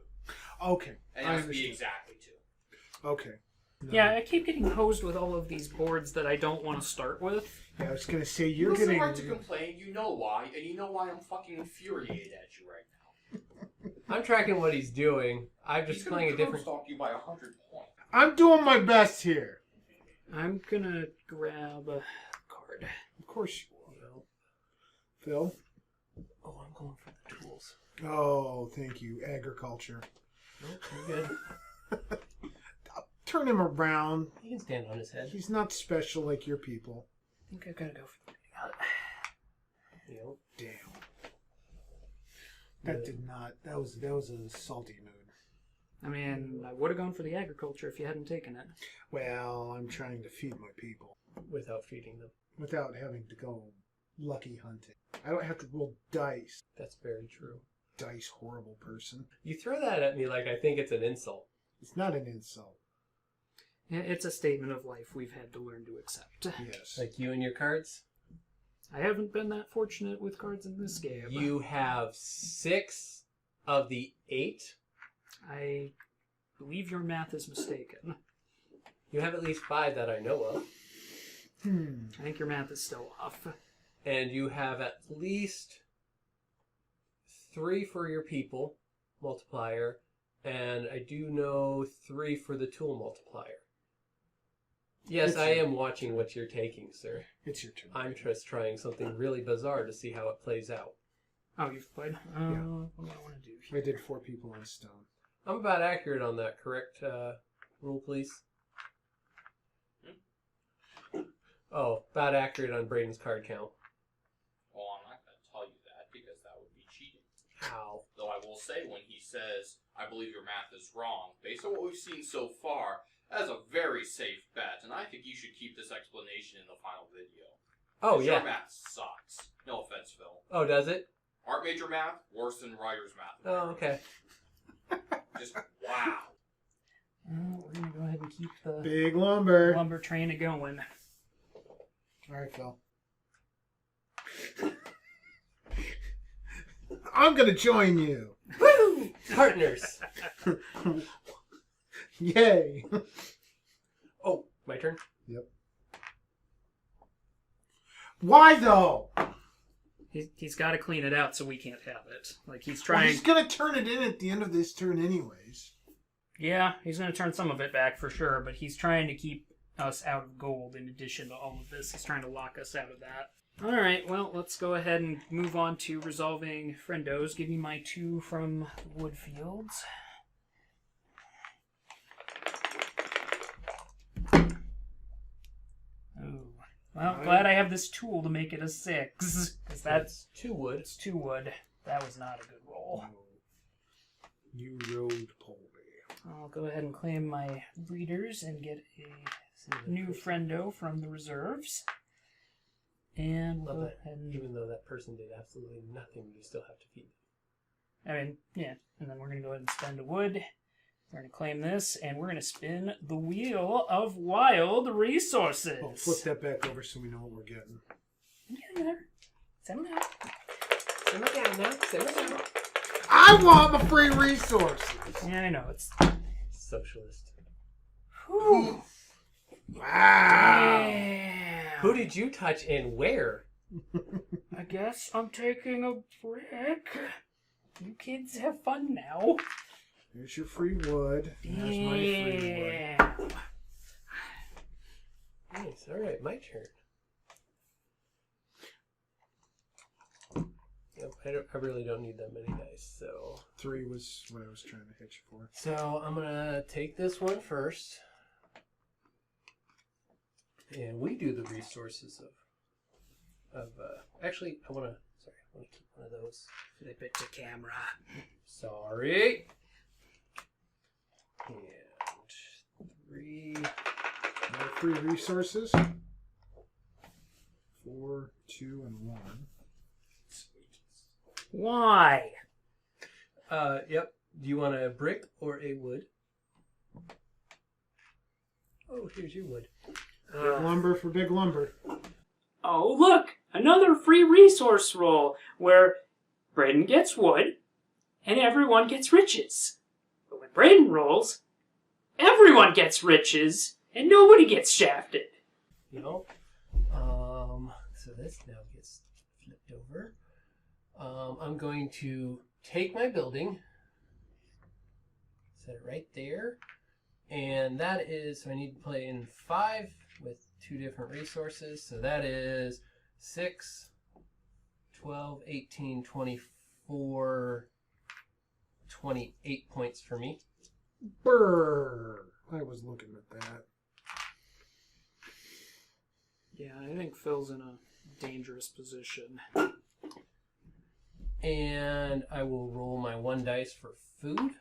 Okay.
And it
I
has to be
understand.
exactly 2.
Okay. No.
Yeah, I keep getting hosed with all of these boards that I don't want to start with.
Yeah, I was gonna say you're
It's so
getting.
hard to complain, you know why, and you know why I'm fucking infuriated at you right now.
I'm tracking what he's doing. I'm just playing a different.
Stomp you by 100 points.
I'm doing my best here.
I'm gonna grab a card.
Of course you will. Phil?
Oh, I'm going for the tools.
Oh, thank you. Agriculture.
Nope, you're good.
Turn him around.
He can stand on his head.
He's not special like your people.
I think I gotta go for
Yep.
Damn. That did not. That was a salty mood.
I mean, I would have gone for the agriculture if you hadn't taken it.
Well, I'm trying to feed my people
Without feeding them.
without having to go lucky hunting. I don't have to roll dice.
That's very true.
Dice, horrible person.
You throw that at me like I think it's an insult.
It's not an insult.
It's a statement of life we've had to learn to accept.
Yes.
Like you and your cards?
I haven't been that fortunate with cards in this game.
You have 6 of the 8.
I believe your math is mistaken.
You have at least 5 that I know of.
I think your math is still off.
And you have at least 3 for your people multiplier. And I do know 3 for the tool multiplier. Yes, I am watching what you're taking, sir.
It's your turn.
I'm just trying something really bizarre to see how it plays out.
Oh, you've played?
Yeah.
What do I want to do here?
I did 4 people on stone.
I'm about accurate on that, correct? Rule, please. Oh, about accurate on Braden's card count.
Well, I'm not going to tell you that because that would be cheating.
How?
Though I will say when he says, I believe your math is wrong, based on what we've seen so far, that's a very safe bet, and I think you should keep this explanation in the final video.
Oh,
'Cause
yeah.
Your math sucks. No offense, Phil.
Oh, does it?
Art major math, worse than writer's math.
Oh, okay.
Just, wow.
We're going to go ahead and keep the
Big lumber.
lumber train going.
All right, Phil. I'm going to join you.
Woo! Partners!
Yay.
Oh, my turn?
Yep. Why, though?
He's got to clean it out so we can't have it. Like, he's
Well,
trying...
he's going to turn it in at the end of this turn anyways.
Yeah, he's going to turn some of it back for sure, but he's trying to keep us out of gold in addition to all of this. He's trying to lock us out of that. All right, well, let's go ahead and move on to resolving friendos. Give me my 2 from Woodfields. Oh, well, glad I have this tool to make it a 6. Because that's
2 wood.
it's 2 wood. That was not a good roll.
You rode Polly.
I'll go ahead and claim my breeders and get a new friendo from the reserves. And we'll
Love
go
that.
ahead and...
Even though that person did absolutely nothing, you still have to feed them.
I mean, yeah. And then we're going to go ahead and spend a wood. We're going to claim this, and we're going to spin the Wheel of Wild Resources.
Oh, flip that back over so we know what we're getting.
I'm getting there. Settle down.
Simmer down now. Simmer down.
I want my free resources.
Yeah, I know. It's...
Socialist.
Whew.
Wow.
Damn.
Who did you touch and where?
I guess I'm taking a break. You kids have fun now.
Here's your free wood. There's my free wood.
Nice. All right, my turn. Yep, I really don't need that many dice, so...
3 was what I was trying to hit you for.
So I'm gonna take this one first. And we do the resources of actually, I want to keep one of those.
Did I pick the camera?
Sorry. And 3.
My free resources. 4, 2, and 1.
Why?
Yep. Do you want a brick or a wood? Oh, here's your wood.
Big lumber for big lumber.
Oh, look! Another free resource roll where Braden gets wood and everyone gets riches. But when Braden rolls, everyone gets riches and nobody gets shafted.
You know? So this now gets flipped over. I'm going to take my building Set it right there. And that is, so I need to play in 5 with 2 different resources. So that is 6, 12, 18, 24, 28 points for me.
Brrr. I was looking at that.
Yeah, I think Phil's in a dangerous position.
And I will roll my 1 dice for food.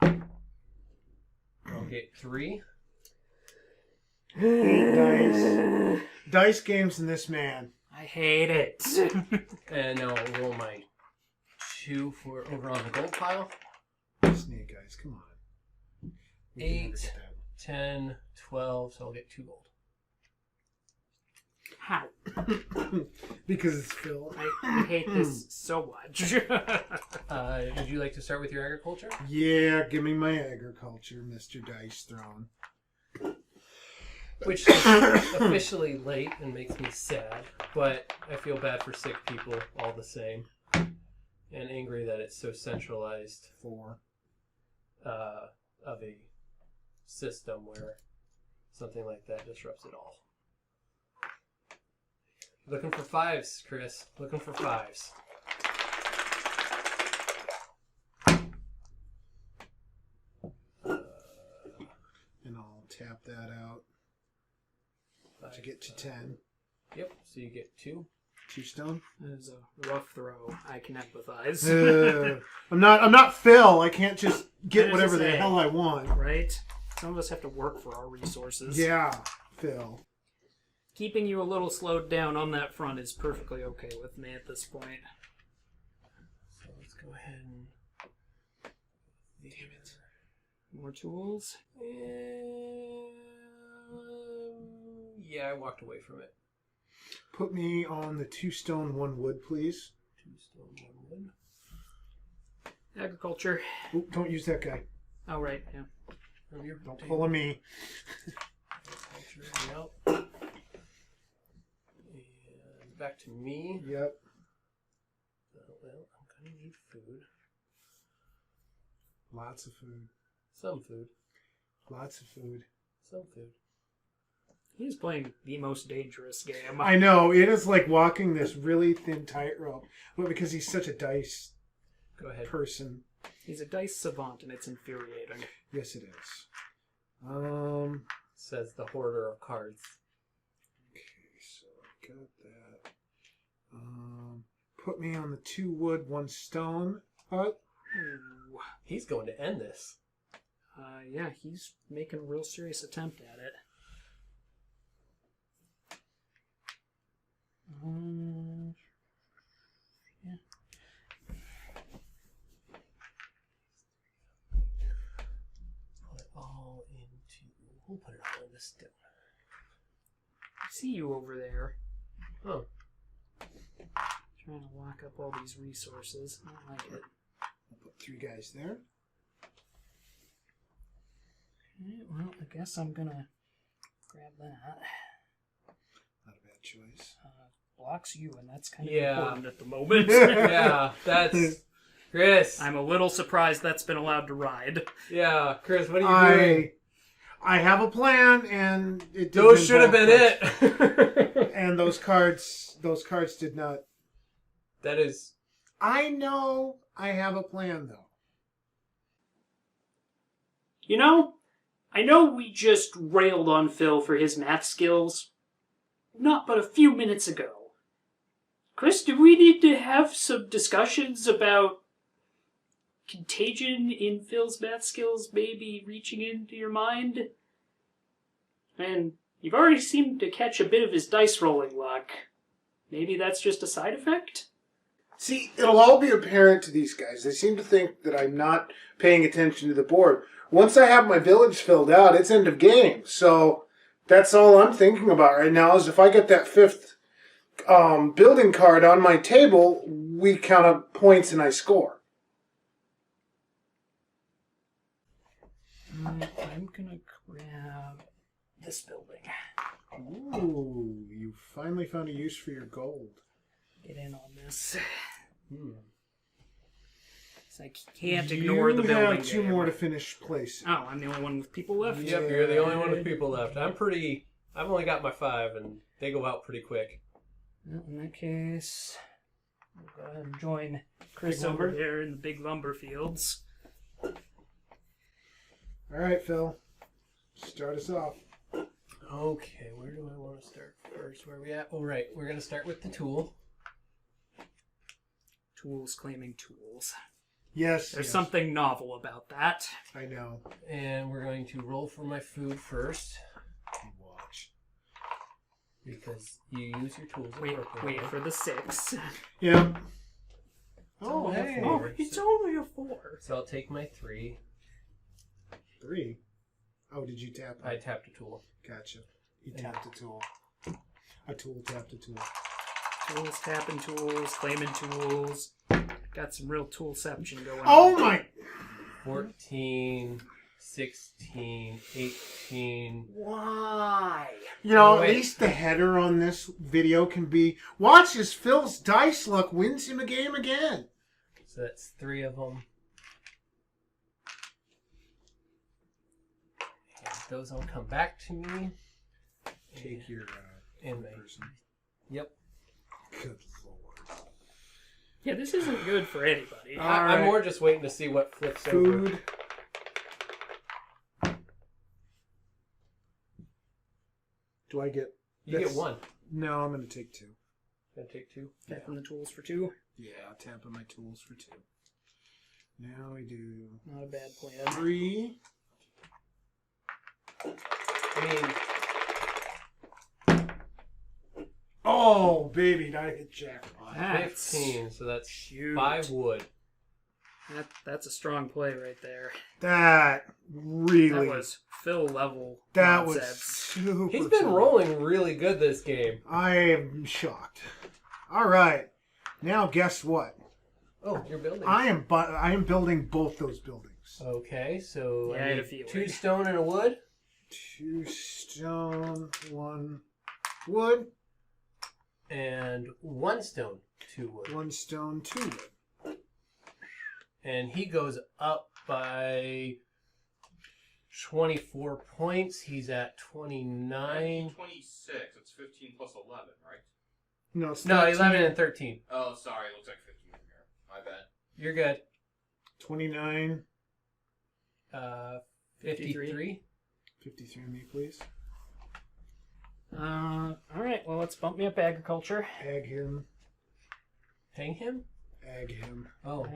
I'll get 3.
8 dice. Dice games in this man.
I hate it.
And now I'll roll my 2 for over on the gold pile.
Snake eyes, come on. We can never
8,
get that.
10, 12, so I'll get 2 gold.
How?
Because it's Phil.
I hate this so much.
Would you like to start with your agriculture?
Yeah, give me my agriculture, Mr. Dice Throne.
Which is officially late and makes me sad, but I feel bad for sick people all the same. And angry that it's so centralized
4.
of a system where something like that disrupts it all. Looking for 5s, Chris. Looking for 5s.
And I'll tap that out to get to 10.
Yep, so you get 2.
2 stone.
That is a rough throw. I can empathize.
I'm not Phil. I can't just get
I was
whatever
just
the
saying.
hell I want.
Right? Some of us have to work for our resources.
Yeah, Phil.
Keeping you a little slowed down on that front is perfectly okay with me at this point.
So let's go ahead and... Damn it.
More tools?
Yeah, I walked away from it.
Put me on the 2 stone, 1 wood, please.
2 stone, 1 wood.
Agriculture.
Oop, don't use that guy.
Oh, right, yeah.
From your
Don't pull on me.
Agriculture, yep. And back to me.
Yep.
Well, I'm gonna need food.
Lots of food.
Some food.
Lots of food.
Some food.
He's playing the most dangerous game.
I know. It is like walking this really thin tightrope. But because he's such a dice
Go ahead.
person.
He's a dice savant, and it's infuriating.
Yes, it is.
Says the hoarder of cards.
Okay, so I got that. Put me on the 2 wood, 1 stone hut.
Ooh.
He's going to end this.
Yeah, he's making a real serious attempt at it. Yeah.
Put it all into... We'll put it all in the stone.
I see you over there.
Oh.
Trying to lock up all these resources. I don't like it.
I'll put 3 guys there.
Okay, well, I guess I'm gonna grab that.
Not a bad choice.
Blocks you, and that's kind of
Yeah.
important at the moment.
Yeah, that's... Chris.
I'm a little surprised that's been allowed to ride.
Yeah, Chris, what are you doing?
I have a plan, and it didn't
Those should have been
involve
it.
much. And those cards did not.
That is...
I know I have a plan, though.
You know, I know we just railed on Phil for his math skills, not but a few minutes ago. Chris, do we need to have some discussions about contagion in Phil's math skills maybe reaching into your mind? And you've already seemed to catch a bit of his dice rolling luck. Maybe that's just a side effect?
See, it'll all be apparent to these guys. They seem to think that I'm not paying attention to the board. Once I have my village filled out, it's end of game. So that's all I'm thinking about right now is if I get that 5th building card on my table, we count up points and I score.
I'm gonna grab this building.
Ooh, you finally found a use for your gold.
Get in on this. So I can't ignore the building.
You have two
game.
more to finish placing.
Oh, I'm the only one with people left?
Yep, you're the only one with people left. I've only got my 5, and they go out pretty quick.
Well, in that case, we'll go ahead and join Chris
Big
over
lumber.
there in the big lumber fields.
All right, Phil. Start us off.
Okay, where do I want to start first? Where are we at? Oh, right. We're going to start with the tool.
Tools claiming tools.
Yes.
There's
yes.
something novel about that.
I know.
And we're going to roll for my food first,
Watch.
because you use your tools
Wait
appropriately.
for the 6.
Yeah.
Oh,
Oh,
hey.
hey.
Oh, it's only a 4.
So I'll take my 3.
3. Oh, did you tap?
I tapped a tool.
Gotcha. He
Yeah.
tapped a tool. A tool tapped a tool.
Tools, tapping tools, claiming tools. Got some real toolception going
Oh
on.
my!
14, 16, 18.
Why?
You know,
Oh,
at
wait.
least the header on this video can be, watch as Phil's dice luck wins him a game again.
So that's 3 of them. And those all come back to me.
Take your
And
person.
Yep.
Good lord.
Yeah, this isn't good for anybody.
All
I'm
right.
more just waiting to see what flips over.
Food. Do I get...
You get
That's-
1.
No, I'm going to take 2.
Gonna take 2.
Tapping the tools for 2.
Yeah, I'll tap on my tools for 2. Now we do
Not a bad plan.
3.
I
Oh, baby, I hit jackpot.
mean,
That's
15, so that's
huge.
5 wood.
That's a strong play right there.
That really...
That was Phil level
That was
nonsense.
super
He's been
fun.
rolling really good this game.
I am shocked. All right. Now guess what?
Oh, you're building.
I am building both those buildings.
Okay, so
Yeah, I
I
had a
need
feeling.
2 stone and a wood.
2 stone, 1 wood.
And 1 stone, 2 wood.
1 stone, 2 wood.
And he goes up by 24 points. He's at 29.
26. It's 15 plus 11, right?
No, it's
No,
13,
11 and 13.
Oh, sorry. It looks like 15 from here. My bad.
You're good.
29.
53.
53 me, please.
All right, well, let's bump me up agriculture.
Ag him.
Hang him?
Ag him.
Oh.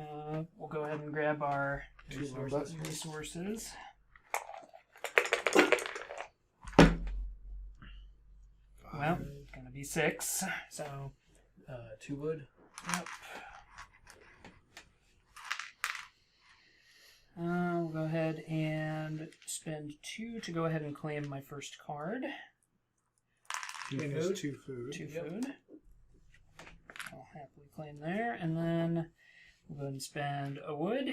We'll go ahead and grab our
2
Resources.
buttons.
resources.
5.
Well, it's going to be 6, so...
2 wood.
Yep. We'll go ahead and spend 2 to go ahead and claim my first card.
2
food?
is 2 food.
2
Yep.
food. I'll happily claim there. And then we'll go ahead and spend a wood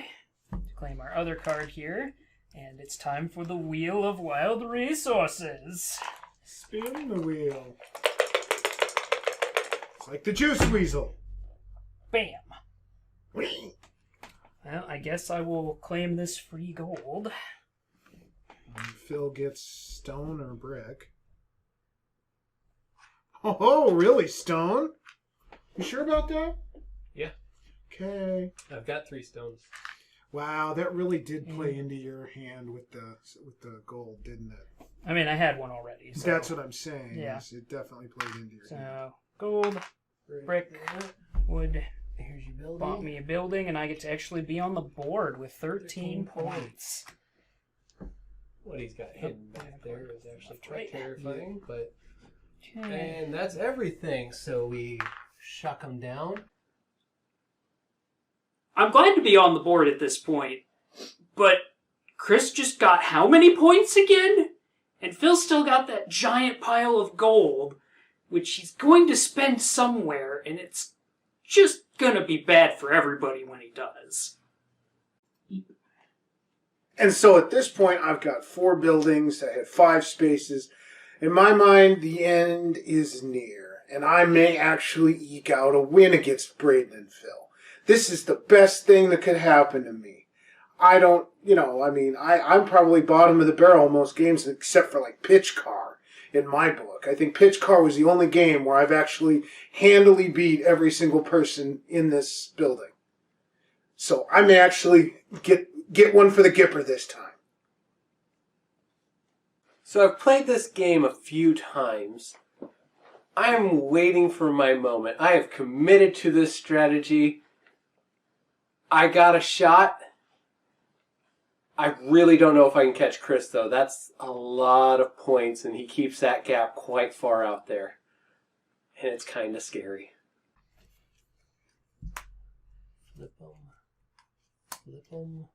to claim our other card here. And it's time for the Wheel of Wild Resources.
Spin the wheel. It's like the juice weasel.
Bam! Well, I guess I will claim this free gold.
Phil gets stone or brick. Oh, really, stone? You sure about that?
Yeah.
Okay.
I've got 3 stones.
Wow, that really did play into your hand with the gold, didn't it?
I mean, I had one already. So.
That's what I'm saying.
Yeah.
Yes, it definitely played into your hand.
So, gold, brick, wood,
Here's your building.
bought me a building, and I get to actually be on the board with 13 points.
What he's got hidden back there is actually quite
Right.
terrifying, but...
Okay.
And that's everything, so we shuck him down.
I'm glad to be on the board at this point, but Chris just got how many points again? And Phil still got that giant pile of gold, which he's going to spend somewhere, and it's just gonna be bad for everybody when he does.
And so at this point, I've got 4 buildings. I had 5 spaces. In my mind, the end is near, and I may actually eke out a win against Braden and Phil. This is the best thing that could happen to me. I don't, I'm probably bottom of the barrel in most games except for like Pitch Car in my book. I think Pitch Car was the only game where I've actually handily beat every single person in this building. So I may actually get one for the Gipper this time.
So I've played this game a few times. I am waiting for my moment. I have committed to this strategy. I got a shot. I really don't know if I can catch Chris, though. That's a lot of points, and he keeps that gap quite far out there. And it's kind of scary. Flip them. Flip them.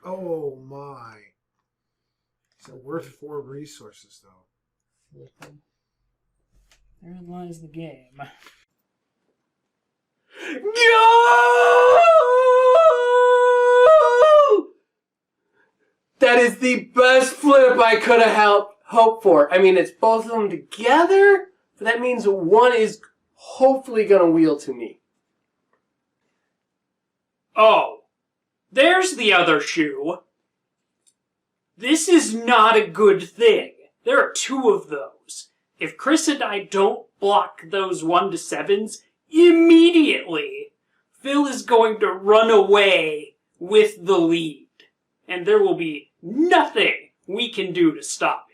Oh my. It's worth 4 resources, though.
Flip them.
Therein lies the game.
Go! That is the best flip I could have hoped for. I mean, it's both of them together, but that means one is hopefully going to wheel to me.
Oh, there's the other shoe. This is not a good thing. There are 2 of those. If Chris and I don't block those 1 to 7s immediately, Phil is going to run away with the lead. And there will be nothing we can do to stop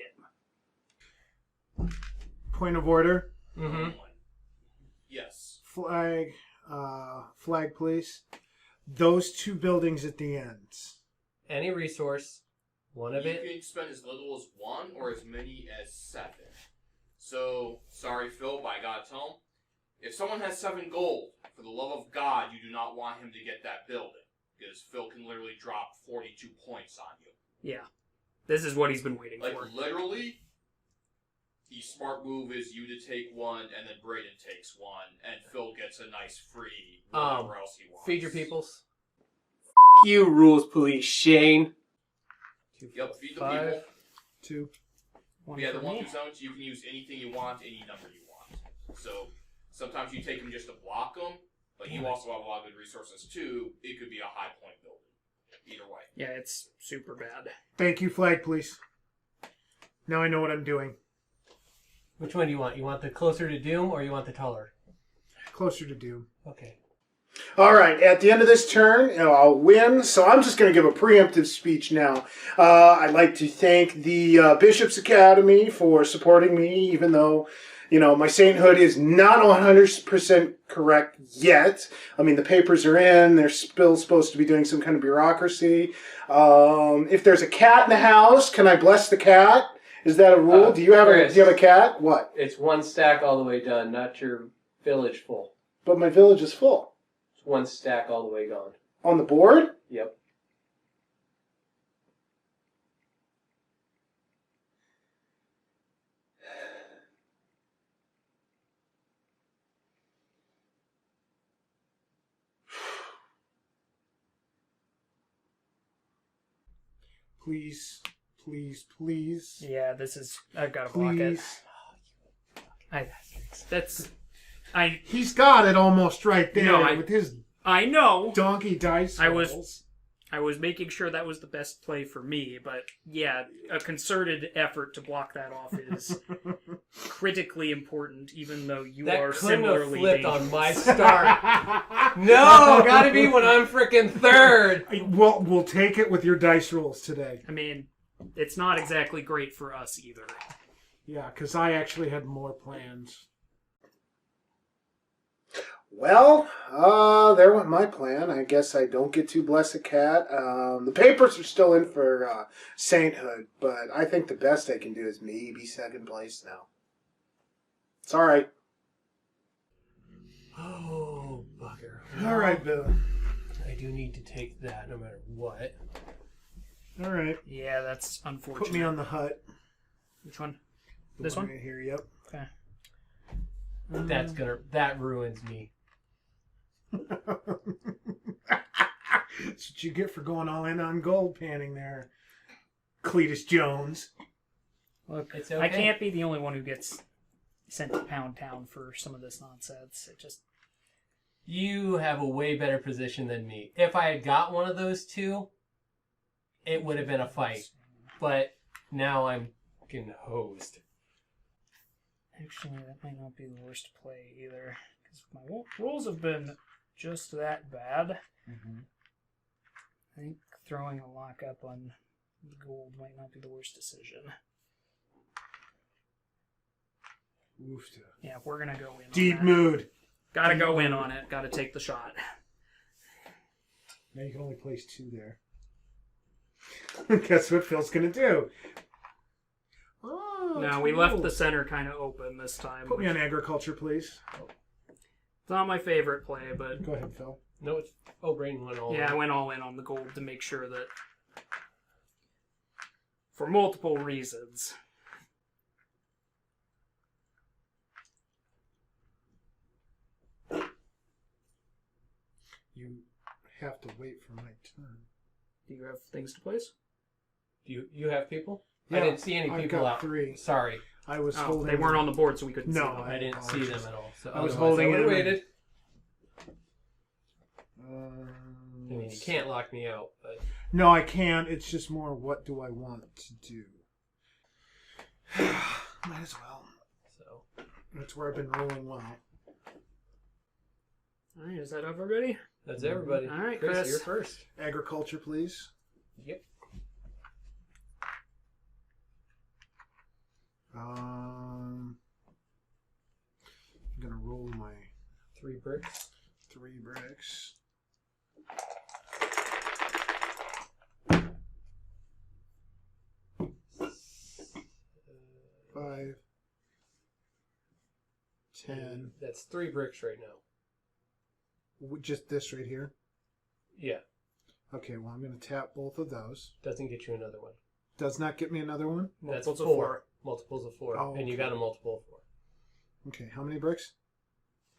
him.
Point of order.
Mm-hmm.
Yes.
Flag, please. Those 2 buildings at the ends.
Any resource, one of
You
it.
can spend as little as 1 or as many as 7. So, sorry Phil, but I gotta tell him, if someone has 7 gold, for the love of God, you do not want him to get that building. Because Phil can literally drop 42 points on you.
Yeah. This is what he's been waiting
Like,
for.
literally, the smart move is you to take 1, and then Braden takes 1, and Phil gets a nice free whatever else he wants.
Feed your peoples. You, rules police, Shane.
Yep, feed the
5.
people.
2.
One
Yeah, the
for
1
me.
through 7, you can use anything you want, any number you want. So, sometimes you take them just to block them, but you also have a lot of good resources too. It could be a high point building. Either way.
Yeah, it's super bad.
Thank you, flag, please. Now I know what I'm doing.
Which one do you want? You want the closer to Doom or you want the taller?
Closer to Doom.
Okay.
All right, at the end of this turn, I'll win, so I'm just going to give a preemptive speech now. I'd like to thank the Bishop's Academy for supporting me, even though, my sainthood is not 100% correct yet. I mean, the papers are in, they're still supposed to be doing some kind of bureaucracy. If there's a cat in the house, can I bless the cat? Is that a rule? Do you have a cat? What?
It's 1 stack all the way done, not your village full.
But my village is full.
1 stack all the way gone.
On the board?
Yep.
Please, please, please.
Yeah, this is... I've got to block it.
Please.
I
He's got it almost right there
No,
with his
I know.
donkey dice rolls.
I was making sure that was the best play for me, but yeah, a concerted effort to block that off is critically important, even though you
That
are
couldn't have
similarly
flipped on
dangerous.
my start. No, gotta be when I'm freaking third.
We'll take it with your dice rolls today.
I mean, it's not exactly great for us either.
Yeah, because I actually had more plans.
Well, there went my plan. I guess I don't get to bless a cat. The papers are still in for sainthood, but I think the best I can do is maybe second place now. It's all right.
Oh, bugger.
All right, Bill.
I do need to take that no matter what.
All right.
Yeah, that's unfortunate.
Put me on the hut.
Which one?
The
This one?
right here, yep.
Okay.
That ruins me.
That's what you get for going all in on gold panning there, Cletus Jones.
Look,
It's okay.
I can't be the only one who gets sent to Pound Town for some of this nonsense.
You have a way better position than me. If I had got one of those two, it would have been a fight. But now I'm getting hosed.
Actually, that might not be the worst play either. Because my rolls have been just that bad.
Mm-hmm.
I think throwing a lockup on the gold might not be the worst decision.
Oof.
Yeah, we're going to go in
Deep
on that.
mood.
Gotta go in on it. Gotta take the shot.
Now you can only place 2 there. Guess what Phil's gonna do? Oh,
No, we left the center kind of open this time.
Put me on agriculture, please.
It's not my favorite play, but
Go ahead, Phil.
No, it's... Oh, Braden went all
yeah, I
in.
went all in on the gold to make sure that... For multiple reasons.
You have to wait for my turn.
Do you have things to place?
Do you have people?
Yeah,
I didn't see any
I've
people
got
out.
3.
Sorry.
I was
Oh,
holding.
they weren't on the board, so we couldn't
No,
see them.
I didn't see them at all. So
I was
otherwise
holding
I would've
it.
waited. I mean, you can't lock me out, but...
No, I can't. It's just more what do I want to do. Might as well.
So...
That's where I've been rolling well.
Alright, is that everybody?
That's everybody.
All right,
Chris,
Chris.
you're first.
Agriculture, please.
Yep.
I'm gonna roll my
3 bricks.
3 bricks. Five. 10.
That's 3 bricks right now.
Just this right here.
Yeah.
Okay, well I'm gonna tap both of those.
Doesn't get you another one.
Does not get me another one.
That's
Multiples of
4. Multiples of 4.
Oh,
And you
okay.
got a multiple of 4.
Okay, how many bricks?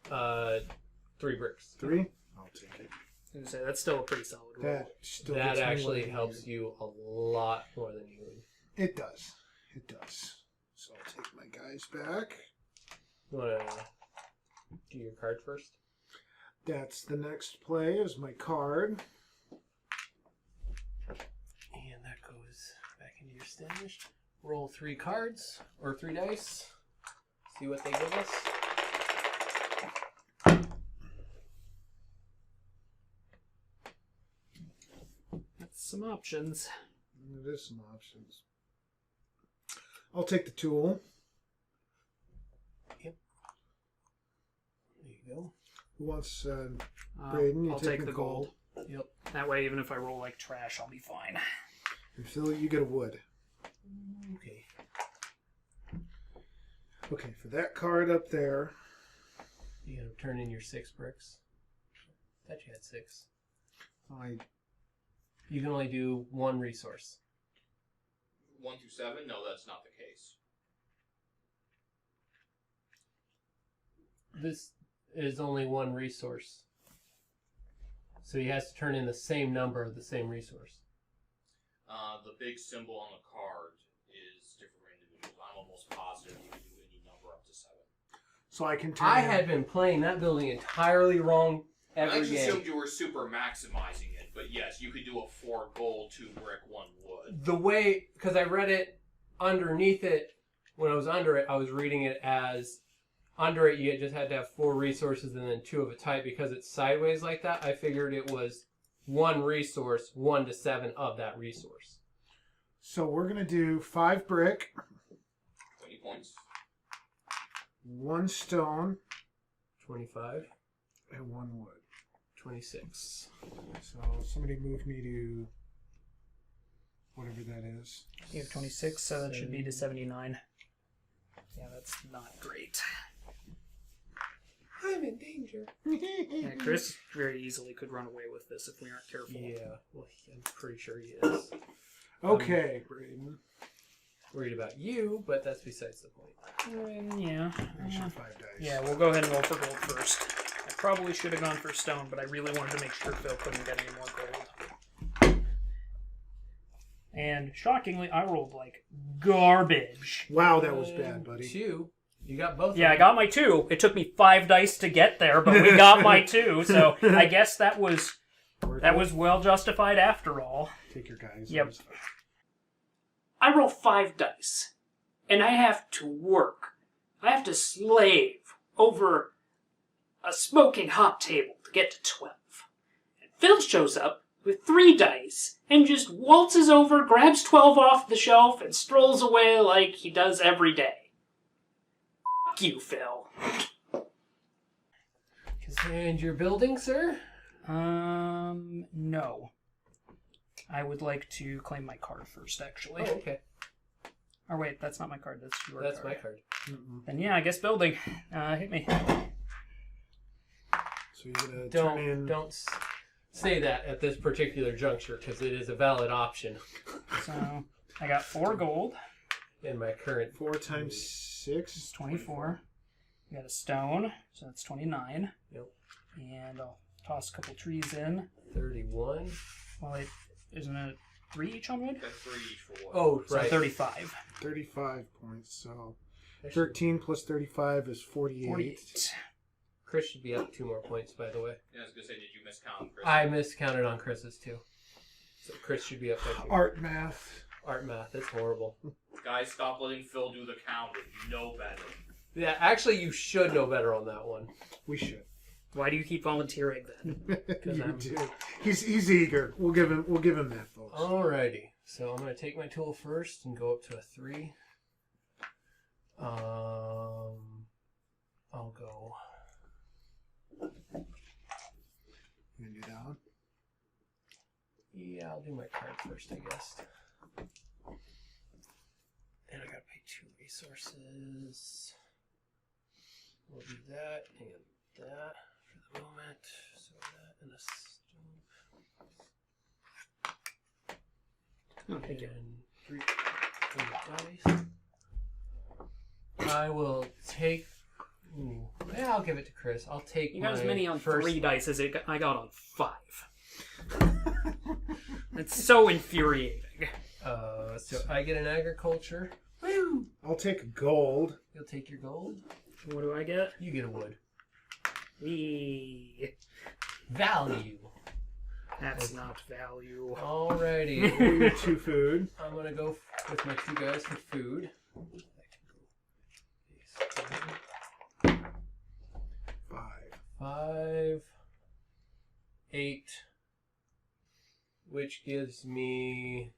3 bricks.
3? I'll take it.
I was gonna say, that's still a pretty solid roll.
That still
That
gets me
actually
what I
helps
needed.
you a lot more than you would.
It does. It does. So I'll take my guys back.
You want to do your card first?
That's the next play is my card.
And that goes back into your stash. Roll 3 cards, or 3 dice. See what they give us.
That's some options.
It is some options. I'll take the tool.
There you go.
Who wants Braden? You
I'll
take
take the
Nicole.
gold.
Yep.
That way, even if I roll like trash, I'll be fine.
And Phil, you get a wood.
Okay.
Okay, for that card up there.
You gotta turn in your 6 bricks. Thought you had 6. You can only do 1 resource.
1 through 7? No, that's not the case.
This is only 1 resource. So he has to turn in the same number of the same resource.
The big symbol on the card is different for individuals. I'm almost positive you can do any number up to 7.
So I can turn
I
in-
had been playing that building entirely wrong
I
every
actually
game.
assumed you were super maximizing it, but yes, you could do a 4 gold, 2 brick, 1 wood.
The way, because I read it underneath it, when I was under it, I was reading it as under it you just had to have 4 resources and then 2 of a type. Because it's sideways like that, I figured it was 1 resource, 1 to 7 of that resource.
So we're going to do 5 brick,
20 points.
1 stone,
25,
and 1 wood.
26.
So somebody move me to whatever that is.
You have 26, so that should be to 79. Yeah, that's not great.
I'm in danger.
Yeah, Chris very easily could run away with this if we aren't careful.
Yeah, well, I'm pretty sure he is.
Okay, Braden.
Worried about you, but that's besides the point.
Yeah.
There's your 5 dice.
Yeah, we'll go ahead and roll for gold first. I probably should have gone for stone, but I really wanted to make sure Phil couldn't get any more gold. And shockingly, I rolled like garbage.
Wow, that was bad, buddy.
2. You got both.
Yeah, I got my 2. It took me 5 dice to get there, but we got my 2. So I guess that was well justified after all.
Take your guys.
Yep.
I roll 5 dice, and I have to work. I have to slave over a smoking hot table to get to 12. And Phil shows up with 3 dice and just waltzes over, grabs 12 off the shelf, and strolls away like he does every day. F*** you, Phil.
And your building, sir?
No. I would like to claim my card first, actually.
Oh, okay.
Or wait, that's not my card. That's your
That's
card.
my card.
Then yeah, I guess building. Hit me.
So you're gonna turn in.
Don't say that at this particular juncture because it is a valid option
So I got 4 gold.
in my current.
4 times 6
It's 24. We got a stone, so that's 29.
Yep.
And I'll toss a couple trees in.
31.
Well, wait, isn't it 3 each on wood?
3 each for one.
Oh,
So
right.
35.
35 points. So
Actually,
13 plus 35 is 48.
48.
Chris should be up 2 more points, by the way.
Yeah, I was gonna say, did you miscount, Chris?
I miscounted on Chris's too. So Chris should be up by 2.
Art math.
Art math, it's horrible.
Guys, stop letting Phil do the counting. You know better.
Yeah, actually, you should know better on that one.
We should.
Why do you keep volunteering then?
You
I'm-
do. He's eager. We'll give him that, folks.
Alrighty, so I'm gonna take my tool first and go up to a 3. I'll go.
You gonna do that one?
Yeah, I'll do my card first, I guess. And I gotta pay 2 resources. We'll do that and that for the moment. So that and a stone.
Oh, thank you.
And 3 dice. I will take. Ooh, yeah, I'll give it to Chris. I'll take.
You got as
my
many on
first
3 dice as I got on 5. It's so infuriating.
So I get an agriculture.
Woo!
I'll take gold.
You'll take your gold.
What do I get?
You get a wood.
Wee.
Value.
That's not value.
Alrighty.
Your 2 food.
I'm gonna go with my 2 guys for food. 5, 8, which gives me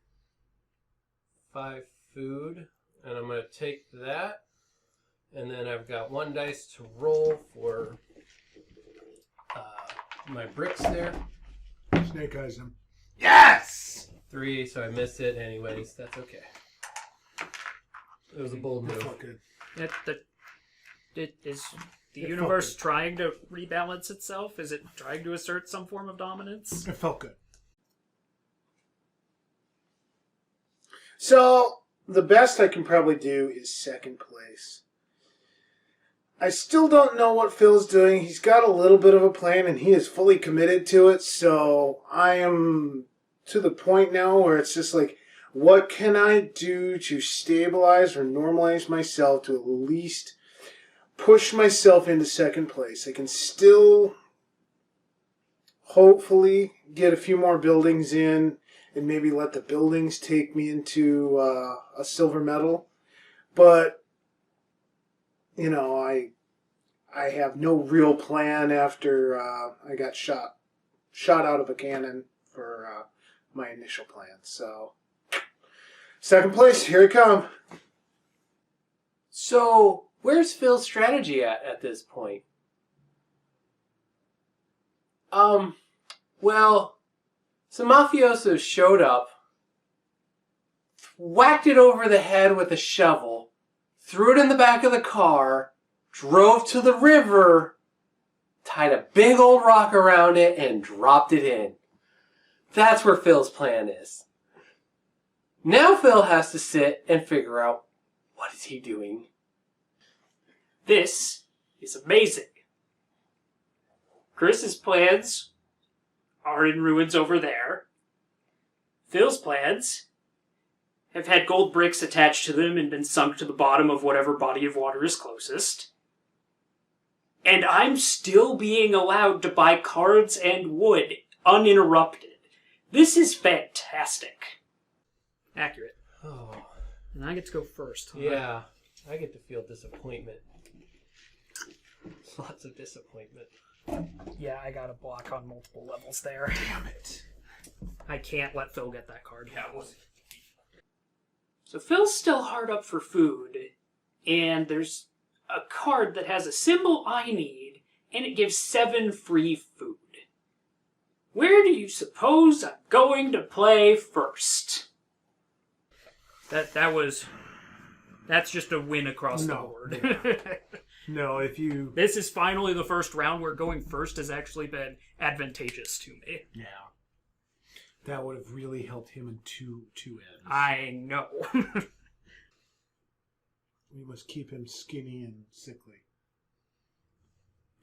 5 food, and I'm gonna take that, and then I've got 1 dice to roll for my bricks there.
Snake eyes him.
Yes!
3, so I missed it anyways. That's okay. It was a bold
That
move.
felt good.
Is the
It
universe
felt good.
trying to rebalance itself? Is it trying to assert some form of dominance?
It felt good.
So, the best I can probably do is second place. I still don't know what Phil's doing. He's got a little bit of a plan and he is fully committed to it. So, I am to the point now where it's just like, what can I do to stabilize or normalize myself to at least push myself into second place? I can still hopefully get a few more buildings in and maybe let the buildings take me into a silver medal. But, you know, I have no real plan after I got shot out of a cannon for my initial plan. So, second place, here I come.
So, where's Phil's strategy at this point? Well, some mafiosos showed up, whacked it over the head with a shovel, threw it in the back of the car, drove to the river, tied a big old rock around it, and dropped it in. That's where Phil's plan is. Now Phil has to sit and figure out what is he doing.
This is amazing. Chris's plans are in ruins over there. Phil's plans
have had gold bricks attached to them and been sunk to the bottom of whatever body of water is closest. And I'm still being allowed to buy cards and wood uninterrupted. This is fantastic.
Accurate.
Oh,
And I get to go first. Huh?
yeah. I get to feel disappointment. Lots of disappointment.
Yeah, I got a block on multiple levels there.
Damn it.
I can't let Phil get that card.
So Phil's still hard up for food, and there's a card that has a symbol I need, and it gives 7 free food. Where do you suppose I'm going to play first?
That's just a win across the board.
No, if you...
This is finally the first round where going first has actually been advantageous to me.
Yeah. That would have really helped him in two ends.
I know.
We must keep him skinny and sickly.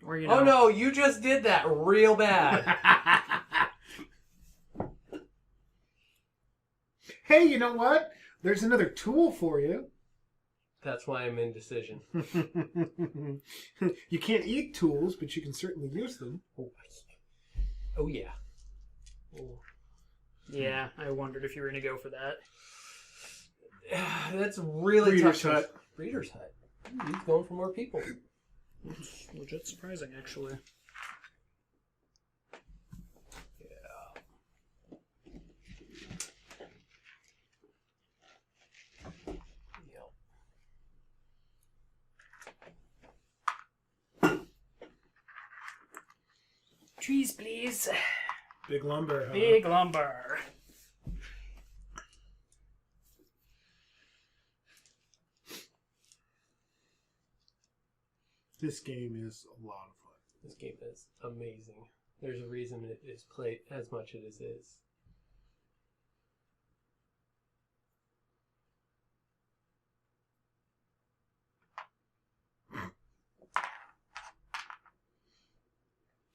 Or,
Oh no, you just did that real bad.
Hey, you know what? There's another tool for you.
That's why I'm indecision.
You can't eat tools, but you can certainly use them.
Oh yeah. Oh.
Yeah, I wondered if you were going to go for that.
That's really
Breeder's
tough.
Hut.
Breeder's Hut. He's going for more people.
It's legit surprising, actually. Trees, please.
Big lumber, huh?
Big lumber.
This game is a lot of fun.
This game is amazing. There's a reason it is played as much as it is.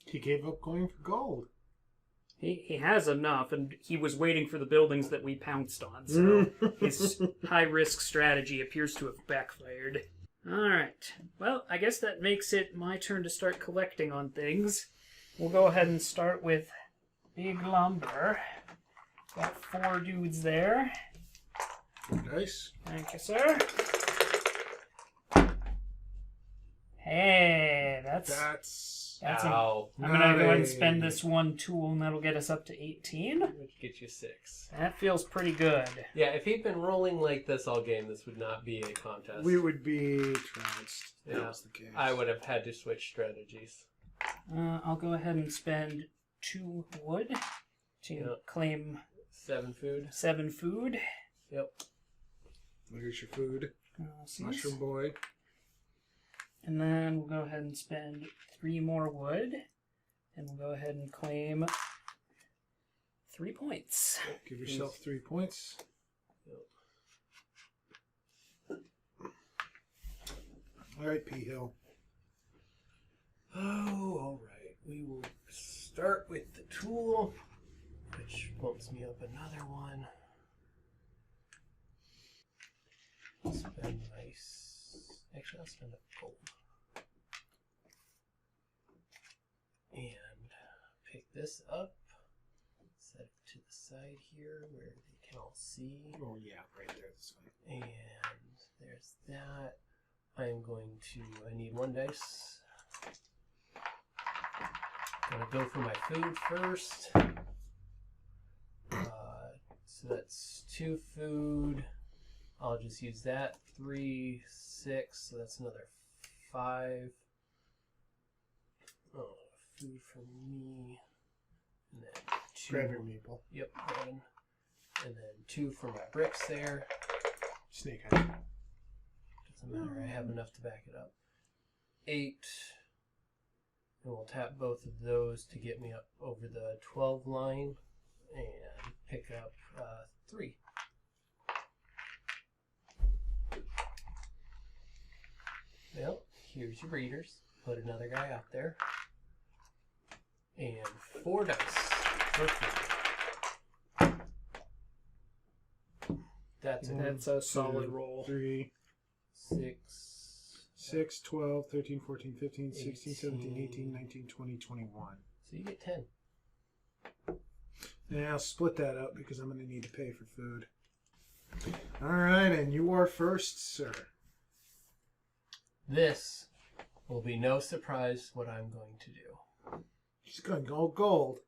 He gave up going for gold.
He has enough, and he was waiting for the buildings that we pounced on, so his high-risk strategy appears to have backfired. Alright, well, I guess that makes it my turn to start collecting on things. We'll go ahead and start with big lumber. Got 4 dudes there.
Nice.
Thank you, sir. Hey, that's
Ow.
I'm gonna go ahead and spend this 1 tool, and that'll get us up to 18.
Which gets you 6.
That feels pretty good.
Yeah, if he'd been rolling like this all game, this would not be a contest.
We would be trounced.
Yeah.
That was the case.
I would have had to switch strategies.
I'll go ahead and spend 2 wood to claim
7 food.
7 food.
Yep.
There's your food.
See.
Mushroom boy.
And then we'll go ahead and spend 3 more wood. And we'll go ahead and claim 3 points.
Give yourself 3 points. All right, P Hill.
Oh, alright. We will start with the tool, which bumps me up another one. Spend nice. Actually, I'll spend a gold. And pick this up, set it to the side here where they can all see.
Oh, yeah, right there. That's fine.
And there's that. I'm going to, I need 1 dice. Gonna go for my food first. So that's 2 food. I'll just use that. 3, 6, so that's another 5. Oh, food for me. And then 2.
Grab your meeple.
Yep, 1. And then 2 for my bricks there.
Snake eye.
Doesn't matter, I have enough to back it up. 8. And we'll tap both of those to get me up over the 12 line. And pick up 3. Well, here's your breeders. Put another guy out there. And 4 dice. Perfect. That's it.
That's a solid roll.
3,
6.
12, 13, 14, 15, 16, 17, 18, 19, 20, 21.
So you get 10.
Yeah, I'll split that up because I'm going to need to pay for food. All right, and you are first, sir.
This will be no surprise what I'm going to do.
She's going to go gold.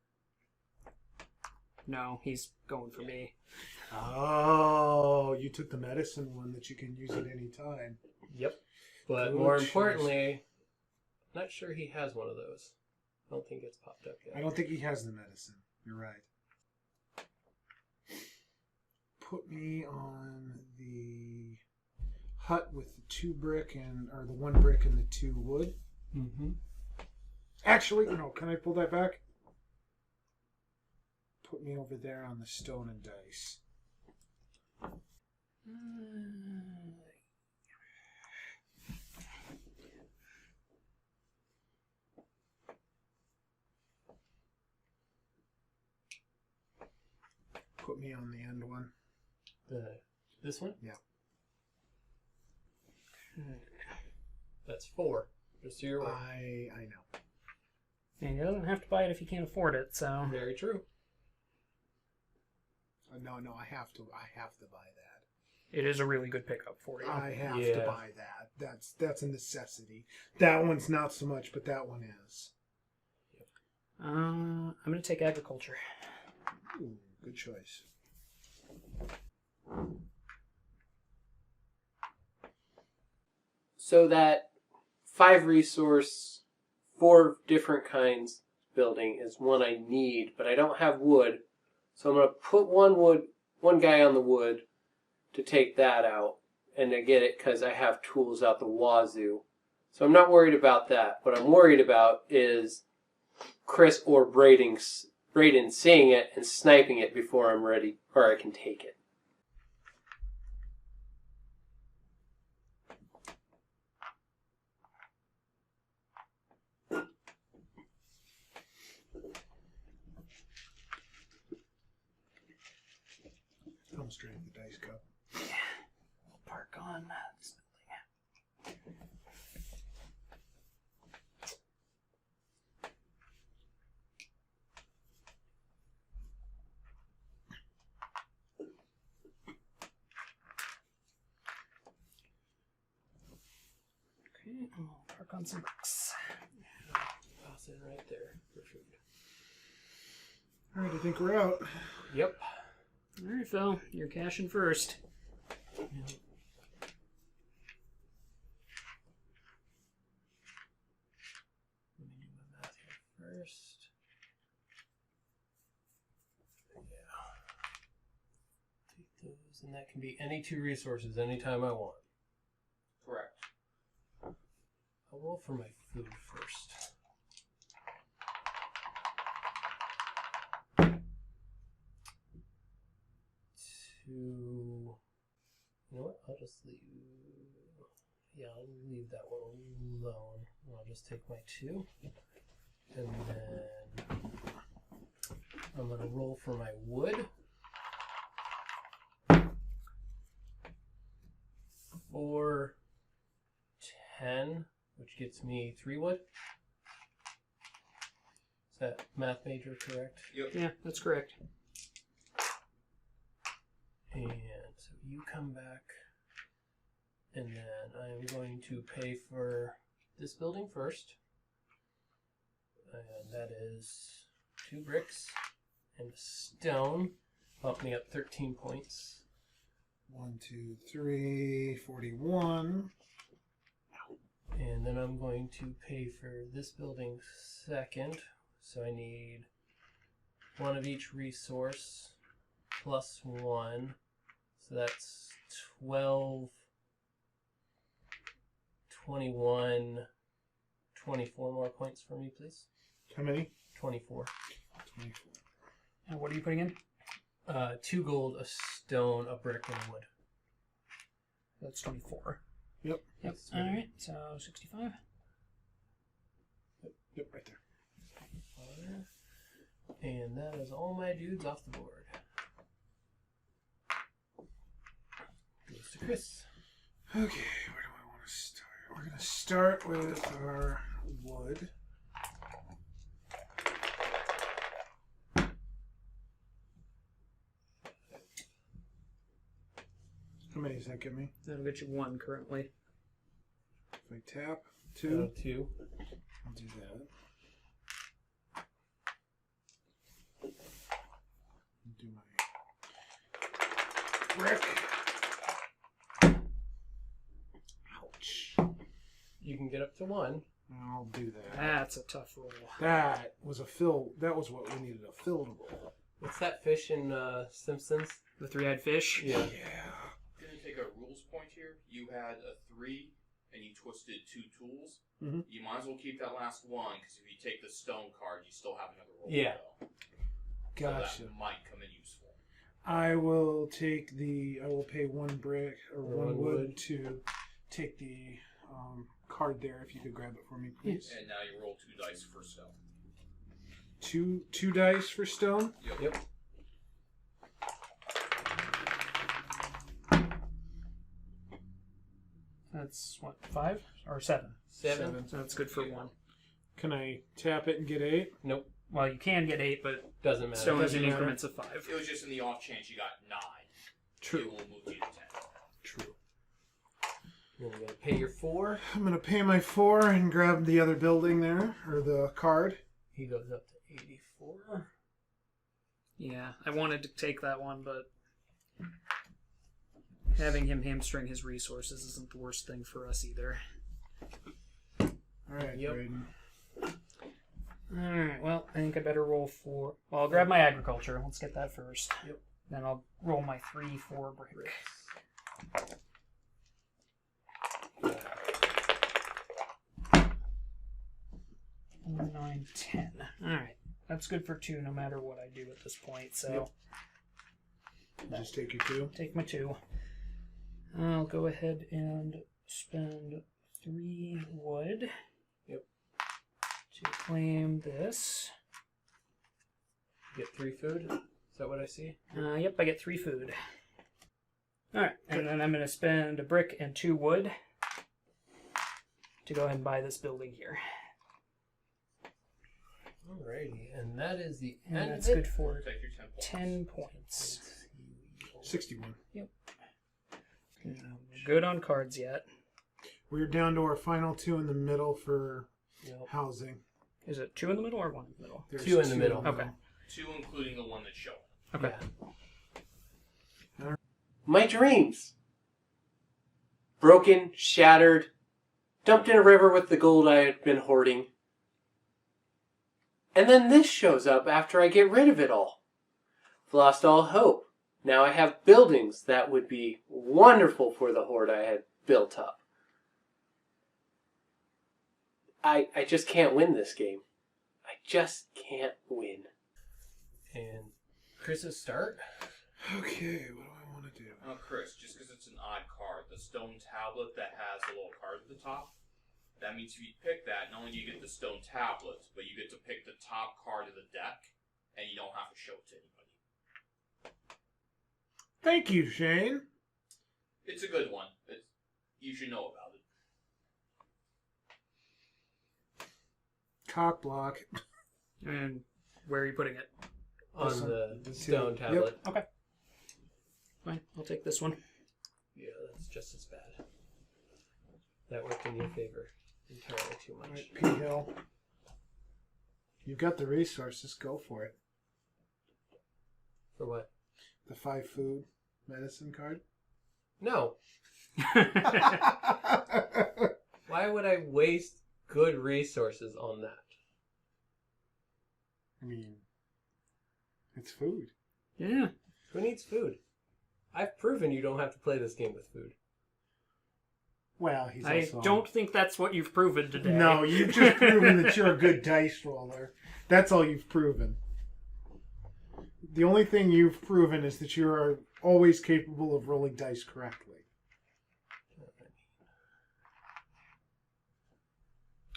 No, he's going for me.
Oh, you took the medicine one that you can use at any time.
Yep. But
Good
more
choice.
importantly, not sure he has one of those. I don't think it's popped up yet.
I don't think he has the medicine. You're right. Put me on the hut with the 2 brick or the 1 brick and the 2 wood.
Mm-hmm.
Actually, no, can I pull that back? Put me over there on the stone and dice. Put me on the end one.
This one?
Yeah.
That's 4. Just so you're aware.
I know.
And he doesn't have to buy it if he can't afford it, so...
Very true.
No, I have to buy that.
It is a really good pickup for you.
I have to
Yeah.
buy that. That's a necessity. That one's not so much, but that one is.
I'm going to take agriculture.
Ooh, good choice.
So that 5 resource, 4 different kinds building is one I need, but I don't have wood. So I'm going to put one guy on the wood to take that out. And I get it because I have tools out the wazoo. So I'm not worried about that. What I'm worried about is Chris or Braden seeing it and sniping it before I'm ready, or I can take it.
Come straight in the dice cup.
Park on this building. Okay, and we'll park on some bricks.
Toss it right there for food.
All right, I think we're out.
Yep.
All right, Phil, you're cashing first.
Let me do my math here first. Yeah. Take those, and that can be any 2 resources anytime I want.
Correct.
I'll roll for my food first. You know what? I'll just leave. Yeah, I'll leave that one alone. I'll just take my 2. And then I'm going to roll for my wood. 4, 10, which gets me 3 wood. Is that math major correct?
Yeah, that's correct.
And so you come back, and then I'm going to pay for this building first. And that is 2 bricks and a stone. Bump me up 13 points.
1, 2, 3, 41.
And then I'm going to pay for this building second. So I need 1 of each resource plus 1. So that's 12, 21, 24 more points for me, please.
How many?
24.
24.
And what are you putting in?
2 gold, a stone, a brick, and wood.
That's 24.
Yep.
Yep. All right, so 65.
Yep, right there.
And that is all my dudes off the board. Chris.
Okay, where do I want to start? We're going to start with our wood. How many does that give me?
That'll get you 1 currently.
If I tap, 2.
2.
I'll do that. Do my brick. Ouch.
You can get up to 1.
I'll do that.
That's a tough roll.
That was a fill. That was what we needed, a fill to roll.
What's that fish in Simpsons?
The 3-eyed fish?
Yeah.
Yeah.
Gonna take a rules point here. You had a 3 and you twisted 2 tools.
Mhm.
You might as well keep that last one because if you take the stone card, you still have another roll.
Yeah.
To go.
Gotcha.
So that might come in useful.
I will take the. I will pay 1 brick or
Or
1
one
wood
wood.
to take the card there. If you could grab it for me, please.
And now you roll 2 dice for stone.
Two dice for stone.
Yep.
That's what, 5 or 7?
7.
So that's good for 1.
Can I tap it and get 8?
Nope.
Well, you can get 8, but
Doesn't matter.
stone is
Doesn't
in
matter.
increments of 5.
It was just in the off chance you got 9. It
True.
will move you to 10.
True.
You're going to pay your 4.
I'm gonna pay my 4 and grab the other building there or the card.
He goes up to 84.
Yeah, I wanted to take that one, but having him hamstring his resources isn't the worst thing for us either.
All right,
Yep.
Braden.
Alright, well, I think I better roll 4. Well, I'll grab my agriculture. Let's get that first.
Yep.
Then I'll roll my 3-4 brick. 9, 10. Alright. That's good for 2 no matter what I do at this point, so
Just take your 2.
take my 2. I'll go ahead and spend 3 wood.
Yep.
To claim this.
Get 3 food. Is that what I see?
Yep, I get 3 food. Alright, and then I'm going to spend a brick and 2 wood to go ahead and buy this building here.
Alrighty, and that is the
And
end
that's
of it.
good for
Take your 10 points.
10 points.
61.
We're good on cards yet.
We're down to our final 2 in the middle for
Yep.
housing.
Is it 2 in the middle or 1 in the middle?
There's
2 in the middle.
Okay.
2 including the one that's showing.
Okay.
Yeah. My dreams. Broken, shattered, dumped in a river with the gold I had been hoarding. And then this shows up after I get rid of it all. I've lost all hope. Now I have buildings that would be wonderful for the hoard I had built up. I just can't win this game. I just can't win. And Chris's start?
Okay, what do I want to do?
Oh, Chris, just because it's an odd card, the stone tablet that has a little card at the top, that means if you pick that, not only do you get the stone tablet, but you get to pick the top card of the deck, and you don't have to show it to anybody.
Thank you, Shane.
It's a good one. You should know about it.
Cock block.
And where are you putting it?
On
This one.
the stone
Yep.
tablet.
Okay. Fine, I'll take this one.
Yeah, that's just as bad. That worked in your favor entirely too much.
Alright, P Hill. You've got the resources, go for it.
For what?
The 5 food medicine card.
No. Why would I waste good resources on that?
I mean, it's food.
Yeah.
Who needs food? I've proven you don't have to play this game with food.
Well, he's
I
also...
don't think that's what you've proven today.
No, you've just proven that you're a good dice roller. That's all you've proven. The only thing you've proven is that you are always capable of rolling dice correctly.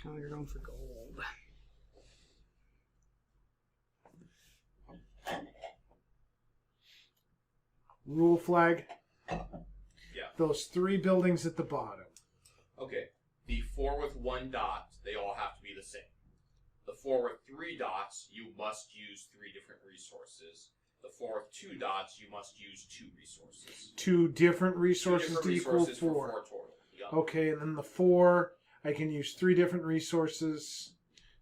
Oh, you're going for gold.
Rule flag.
Yeah.
those 3 buildings at the bottom.
Okay. The 4 with 1 dot, they all have to be the same. The 4 with 3 dots, you must use 3 different resources. The 4 with 2 dots, you must use 2 resources.
2 different resources
2 different
to
resources
equal 4.
for 4 total. Yep.
Okay, and then the 4, I can use 3 different resources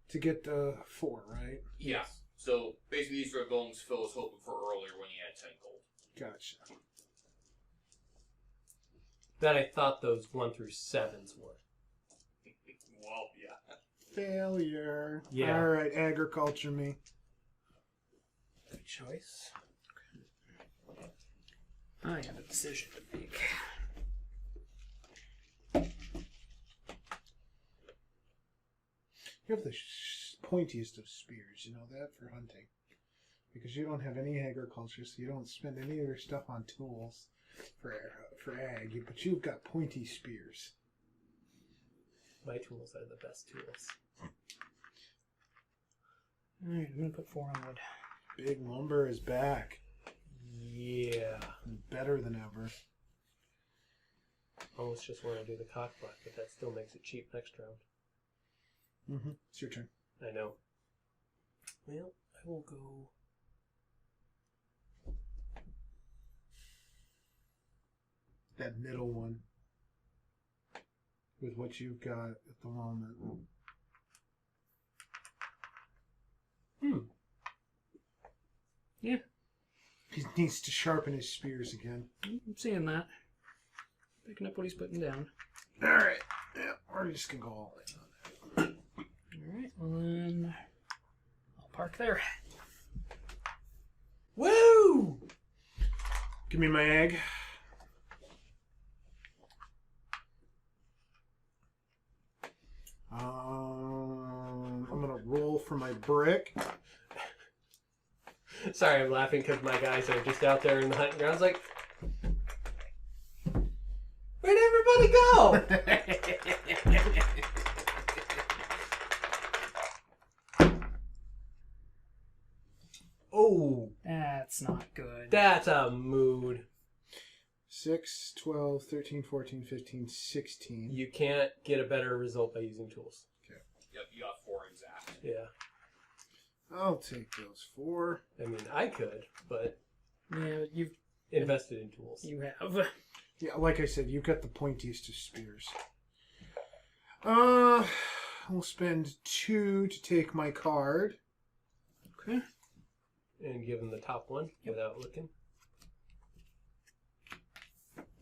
to get the 4, right?
Yeah. So basically, these are the golems Phil was hoping for earlier when he had 10 gold.
Gotcha.
That I thought those 1 through 7s were.
Well, yeah.
Failure.
Yeah.
All right, agriculture me.
Good choice.
I have a decision to make.
You have the pointiest of spears, you know that, for hunting. Because you don't have any agriculture, so you don't spend any of your stuff on tools for ag, but you've got pointy spears.
My tools are the best tools.
Alright, I'm going to put 4 on wood.
Big lumber is back.
Yeah.
Better than ever.
Almost just want to do the cockblock, but that still makes it cheap next round.
Mm-hmm. It's your turn.
I know. Well, I will go...
That middle one. With what you've got at the moment.
Yeah,
He needs to sharpen his spears again.
I'm seeing that. Picking up what he's putting down.
Alright. Yeah, we're just going to go all in on that.
Alright, well then... I'll park there.
Woo!
Give me my egg. I'm going to roll for my brick.
Sorry, I'm laughing because my guys are just out there in the hunting grounds like... Where'd everybody go? Oh,
That's not good.
that's a mood.
6, 12, 13, 14, 15, 16.
You can't get a better result by using tools.
Yep, you got 4 exact.
Yeah.
I'll take those 4.
I mean, I could, but
Yeah,
invested in tools.
you have.
Yeah, like I said, you've got the pointiest of spears. I'll spend 2 to take my card.
Okay.
And give them the top one without looking.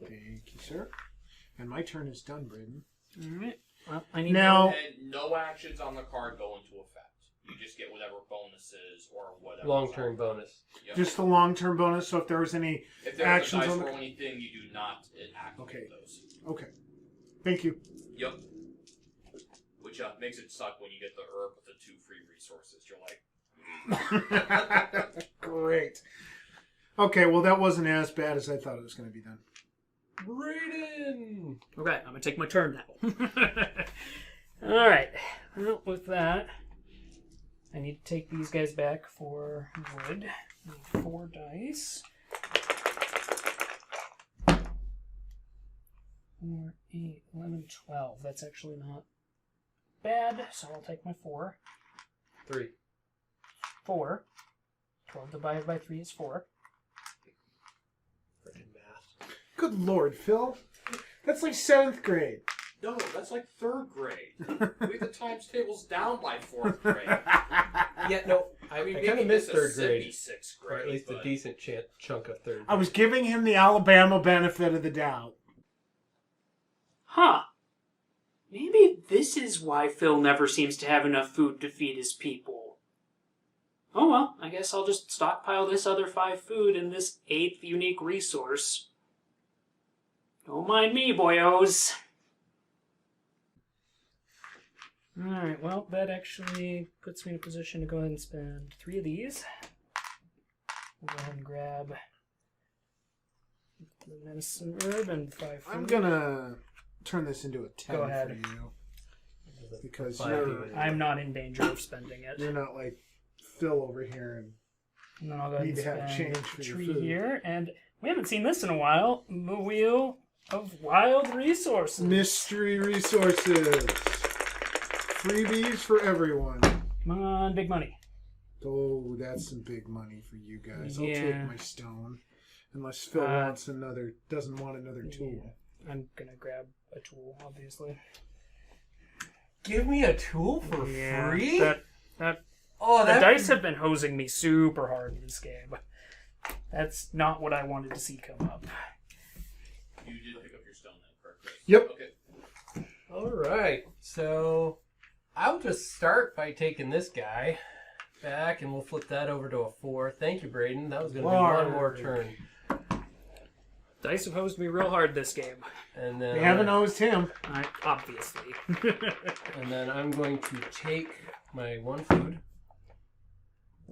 Thank you, sir. And my turn is done, Braden.
Alright. Well, I need
Now-
And no actions on the card go into effect. You just get whatever bonuses or whatever.
Long-term bonus.
Yep.
Just the long-term bonus, so if there was any...
If there's
actions
a dice
on the-
roll anything, you do not activate
Okay.
those.
Okay. Thank you.
Yep. Which makes it suck when you get the herb with the 2 free resources. You're like,
Great. Okay, well, that wasn't as bad as I thought it was going to be then.
Brayden!
Okay, I'm gonna take my turn now. Alright. Well, with that, I need to take these guys back for wood. I need 4 dice. 4, 8, 11, 12. That's actually not bad, so I'll take my 4.
3.
4. 12 divided by 3 is 4.
Freaking math.
Good Lord, Phil. That's like 7th grade.
no, that's like 3rd grade. We have the times tables down by 4th grade.
Yeah, no, I
maybe
kind of missed
Mississippi
3rd grade.
6th
Or
grade.
at least a
but-
decent chunk of 3rd grade.
I was giving him the Alabama benefit of the doubt.
Huh. Maybe this is why Phil never seems to have enough food to feed his people. Oh well, I guess I'll just stockpile this other 5 food and this 8th unique resource. Don't mind me, boyos.
Alright, well, that actually puts me in a position to go ahead and spend 3 of these. We'll go ahead and grab the medicine herb and 5 food.
I'm going to turn this into a 10
Go ahead.
for you. Because
Five
you're,
even.
I'm not in danger of spending it.
you're not like Phil over here. And
And then I'll go ahead
Need
and
to have
spend
change
a
for your
tree
food.
here. And we haven't seen this in a while. The wheel
of wild resources.
Mystery resources. Freebies for everyone.
Come on, big money.
Oh, that's some big money for you guys. I'll
Yeah.
take my stone. Unless Phil doesn't want another tool.
Yeah. I'm gonna grab a tool, obviously.
Give me a tool for free?
The dice have been hosing me super hard in this game. That's not what I wanted to see come up.
You did pick up your stone then, correct?
Yep.
Okay.
Alright, so I'll just start by taking this guy back, and we'll flip that over to a 4. Thank you, Braden. That was going to be one more turn.
Dice have hosed me real hard this game.
And then
We haven't hosed him.
Obviously.
And then I'm going to take my 1 food.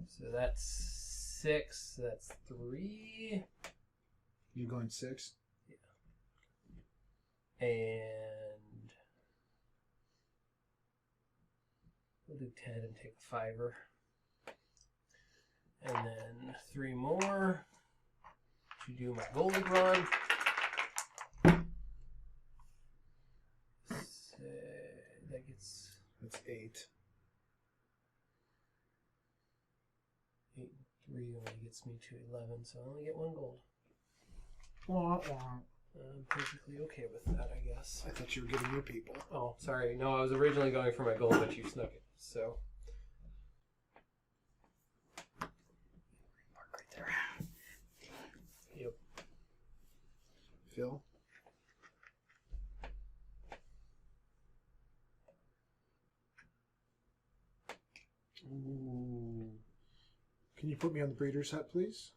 So that's 6. That's 3.
You going 6?
And we'll do 10 and take a 5-er. And then 3 more to do my gold run. That gets
That's 8.
8 and 3 only gets me to 11, so I only get 1 gold.
Wah, wah.
I'm perfectly okay with that, I guess.
I thought you were getting your people.
Oh, sorry. No, I was originally going for my gold, but you snuck it. So.
Mark right there.
Yep.
Phil?
Ooh.
Can you put me on the breeder's hut, please?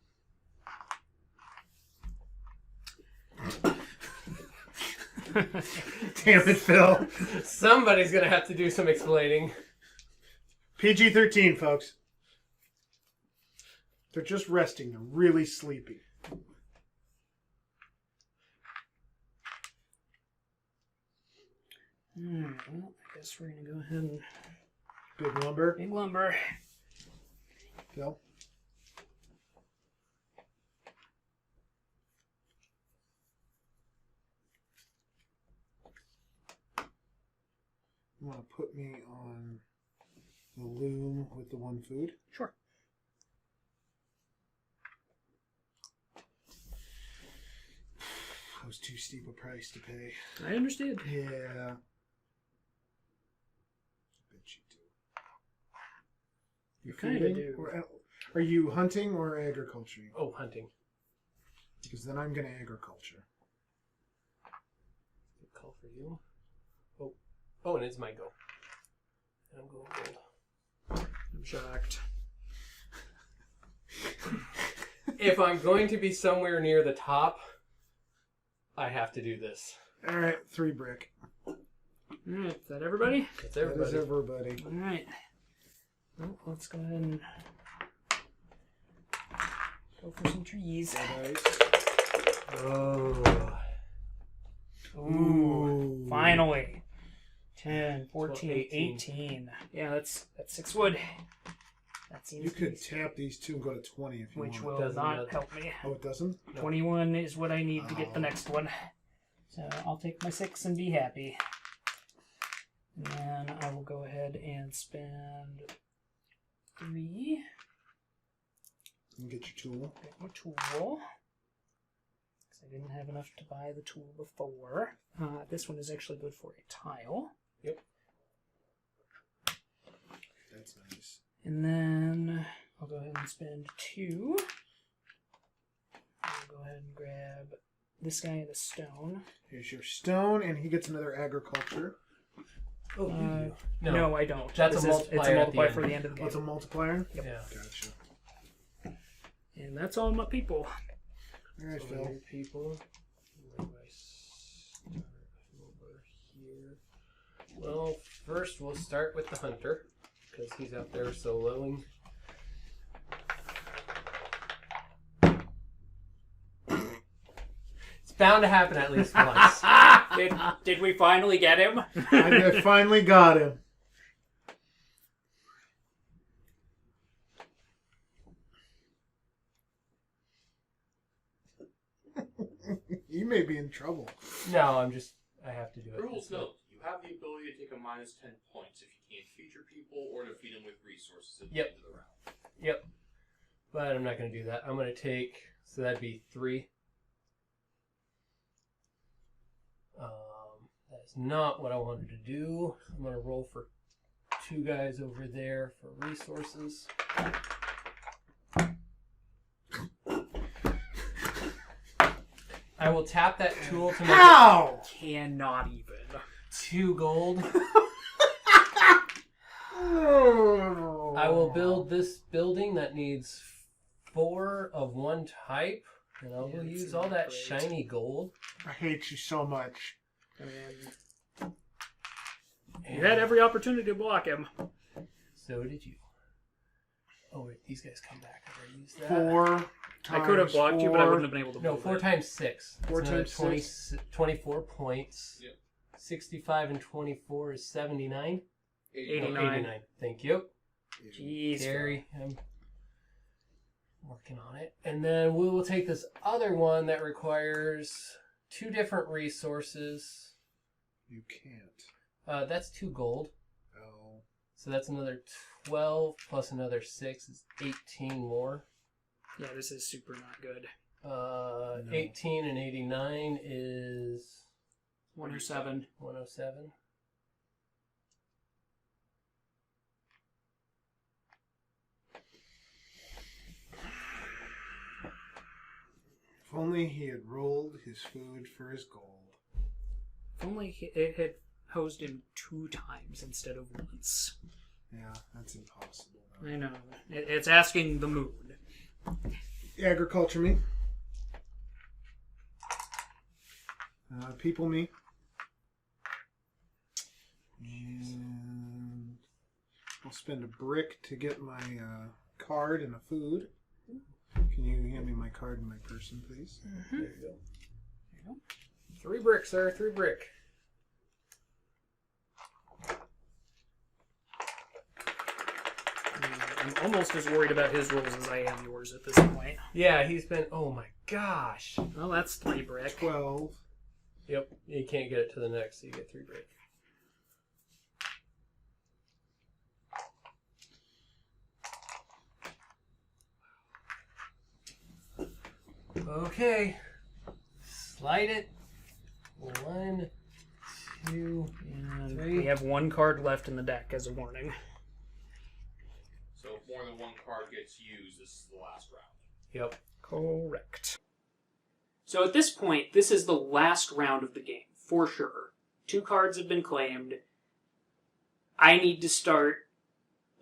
Damn it, Phil.
Somebody's gonna have to do some explaining.
PG-13, folks. They're just resting. They're really sleepy.
Well, I guess we're gonna go ahead and
Big lumber.
big lumber.
Phil? You want to put me on the loom with the 1 food?
Sure.
That was too steep a price to pay.
I understand.
Yeah. Bet you do. You
Kinda
feeding?
do.
Or, are you hunting or agriculture?
Oh, hunting.
Because then I'm going to agriculture.
Good call for you. Oh, and it's my go. And I'm going gold.
I'm shocked.
If I'm going to be somewhere near the top, I have to do this.
All right, 3 brick.
Alright, is that everybody?
That's
That is
everybody.
everybody.
Alright. Well, let's go ahead and go for some trees.
Oh.
Ooh. Finally. 10, 14,
18.
18. Yeah, that's 6 wood. That seems
You could
decent,
tap these 2 and go to 20 if you
which
want.
will
Doesn't
not
matter.
help me.
Oh, it doesn't?
No.
21 is what I need to get the next one. So I'll take my 6 and be happy. And then I will go ahead and spend 3.
And get your tool.
Get my tool. Because I didn't have enough to buy the tool before. This one is actually good for a tile.
Yep.
That's nice.
And then I'll go ahead and spend 2. I'll go ahead and grab this guy and a stone.
Here's your stone, and he gets another agriculture.
Oh, do you?
No, I don't.
That's a
It's a
multiplier at the
multiplier
end.
for the end of the game.
What's a multiplier?
Yep.
Yeah.
Gotcha.
And that's all my people.
All right,
So
Phil.
many people. Where do I start over here? Well, first we'll start with the hunter, because he's out there soloing. It's bound to happen at least once.
Did we finally get him?
I finally got him. You may be in trouble.
No, I have to do it.
Rules note: you have the ability to take a -10 points if you can't feed your people or defeat them with resources at the end of the round.
Yep. But I'm not going to do that. I'm going to take, so that'd be 3. That's not what I wanted to do. I'm going to roll for 2 guys over there for resources. I will tap that tool to make
How?
Cannot even.
2 gold.
Oh.
I will build this building that needs 4 of one type, and I will
Yeah,
use
it's
all
not
that
great.
shiny gold.
I hate you so much.
And you had every opportunity to block him.
So did you. Oh wait, these guys come back. I already used that.
4
I could have blocked you, but I wouldn't have been able to
No,
move
4
it.
times 6.
Four
That's another
times
20,
six.
24 points.
Yep.
65 and 24 is 79.
89.
89. Thank you.
Jeez.
Gary, I'm working on it. And then we will take this other one that requires 2 different resources.
You can't.
That's 2 gold.
Oh.
So that's another 12 plus another 6 is 18 more.
Yeah, this is super not good.
18 and 89 is
107.
107.
If only he had rolled his food for his gold.
If only it had hosed him 2 times instead of once.
Yeah, that's impossible.
I know. It's asking the moon.
Agriculture me. People me. And I'll spend a brick to get my card and a food. Can you hand me my card and my person, please?
There you go. 3 brick, sir. 3 brick.
I'm almost as worried about his rolls as I am yours at this point.
Yeah, he's been. Oh my gosh.
Well, that's 3 brick.
12.
Yep. You can't get it to the next, so you get 3 brick. Okay. Slide it. 1, 2,
And
3.
we have 1 card left in the deck as a warning.
So if more than one card gets used, this is the last round.
Yep.
Correct.
So at this point, this is the last round of the game, for sure. 2 cards have been claimed. I need to start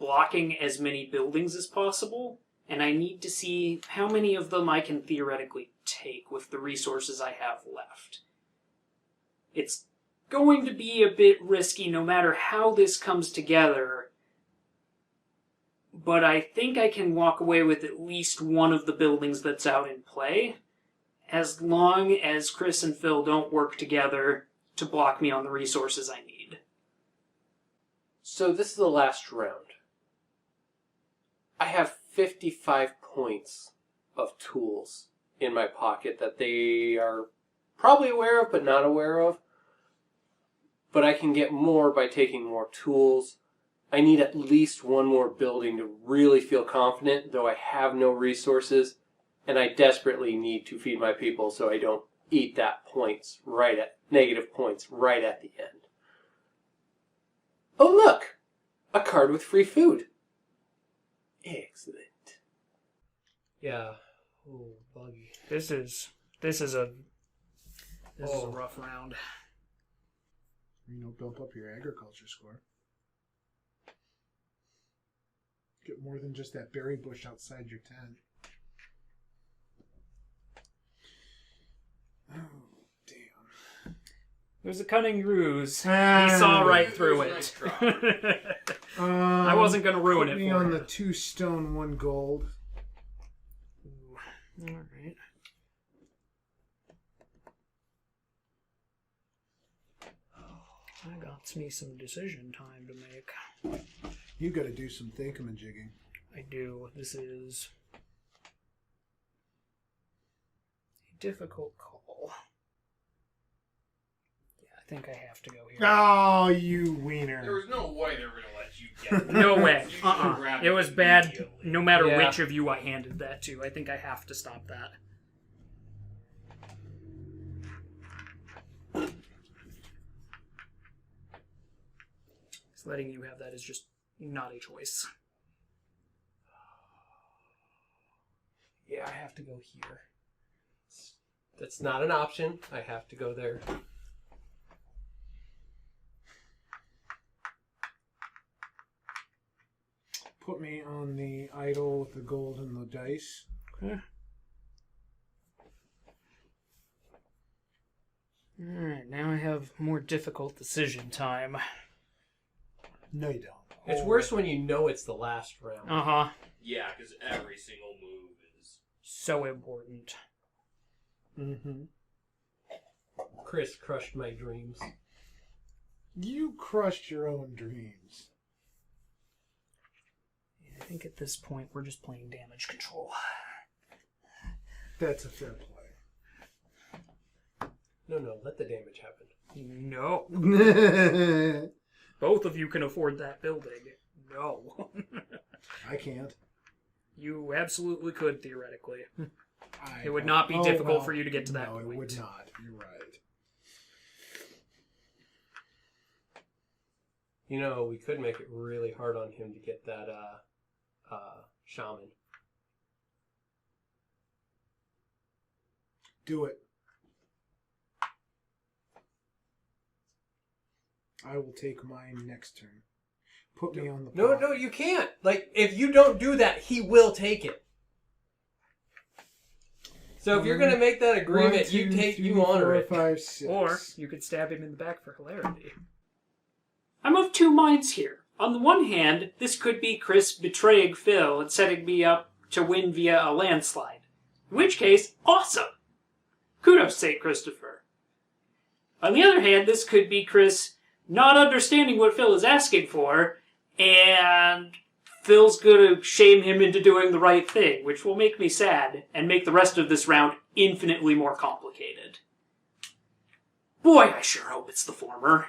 blocking as many buildings as possible, and I need to see how many of them I can theoretically take with the resources I have left. It's going to be a bit risky no matter how this comes together, but I think I can walk away with at least one of the buildings that's out in play, as long as Chris and Phil don't work together to block me on the resources I need.
So this is the last round. I have 55 points of tools in my pocket that they are probably aware of but not aware of. But I can get more by taking more tools. I need at least one more building to really feel confident, though I have no resources, and I desperately need to feed my people so I don't eat that points right at negative points right at the end. Oh look! A card with free food. Excellent. Yeah. Oh, buggy.
This is a rough round.
Bump up your agriculture score. Get more than just that berry bush outside your tent. Oh, damn.
It was a cunning ruse. He saw right through
It was
it.
a nice
I wasn't going to ruin
Put
it
me
for
on
you.
the 2 stone, 1 gold.
Alright. I got me some decision time to make.
You got to do some thinking-a-jigging.
I do. This is a difficult call. think I have to go here.
Oh, you wiener.
There was no way they were going to let you get it.
No way.
You should've grabbed
It was bad
immediately.
no matter
Yeah.
which of you I handed that to. I think I have to stop that. So letting you have that is just not a choice.
Yeah, I have to go here. That's not an option. I have to go there.
Put me on the idol with the gold and the dice.
Okay. Alright, now I have more difficult decision time.
No, you don't.
It's worse when you know it's the last round.
Uh-huh.
Yeah, because every single move is...
So important.
Mm-hmm.
Chris crushed my dreams.
You crushed your own dreams.
I think at this point we're just playing damage control.
That's a fair play.
No, let the damage happen.
No. Both of you can afford that building. No.
I can't.
You absolutely could, theoretically.
I
It would
don't-
not be
oh,
difficult
well,
for you to get to that
no,
point.
it would not. You're right.
You know, we could make it really hard on him to get that shaman.
Do it. I will take mine next turn. Put me on the
No,
pot.
you can't. Like, if you don't do that, he will take it. So if you're going to make that agreement,
1, 2,
you honor
3,
it.
4, 5, 6.
Or you could stab him in the back for hilarity.
I'm of two minds here. On the one hand, this could be Chris betraying Phil and setting me up to win via a landslide. In which case, awesome! Kudos, St. Christopher. On the other hand, this could be Chris not understanding what Phil is asking for, and Phil's gonna shame him into doing the right thing, which will make me sad and make the rest of this round infinitely more complicated. Boy, I sure hope it's the former.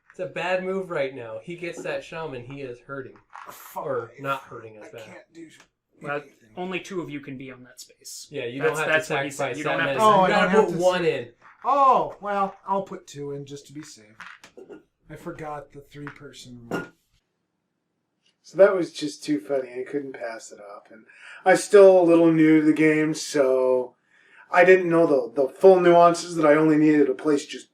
It's a bad move right now. He gets that shaman, he is hurting. Or not hurting as
I
bad.
can't do
Well,
anything.
only two of you can be on that space.
Yeah, you
That's-
don't have
that's
to
what he said.
sacrifice
You
that
don't have
many.
to-
Oh, I
You gotta
don't have
put
to
one
say-
in.
Oh, well, I'll put 2 in just to be safe. I forgot the 3-person rule.
So that was just too funny. I couldn't pass it up. And I'm still a little new to the game, so I didn't know the full nuances that I only needed to place just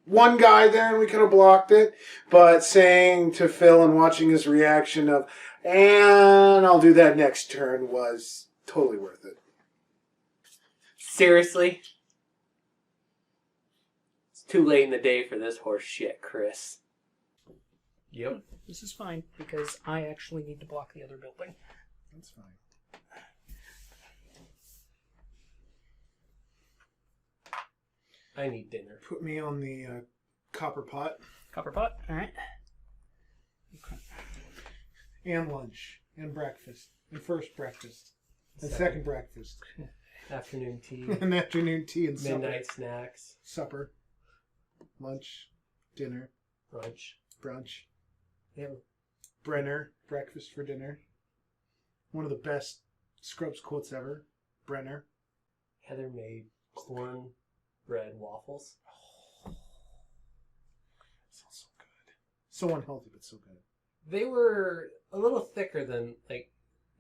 one guy there and we could have blocked it. But saying to Phil and watching his reaction of, and I'll do that next turn was totally worth it.
Seriously? It's too late in the day for this horse shit, Chris. Yep.
This is fine, because I actually need to block the other building.
That's fine.
I need dinner.
Put me on the copper pot
Copper pot, alright.
and lunch and breakfast. And first breakfast. And second breakfast.
Afternoon tea.
And afternoon tea and
Midnight snacks.
supper. Lunch. Dinner.
Brunch.
Brunch.
Yeah.
Brenner. Breakfast for dinner. One of the best Scrubs quotes ever. Brenner.
Heather made cornbread waffles.
Sounds so good. So unhealthy, but so good.
They were a little thicker than, like,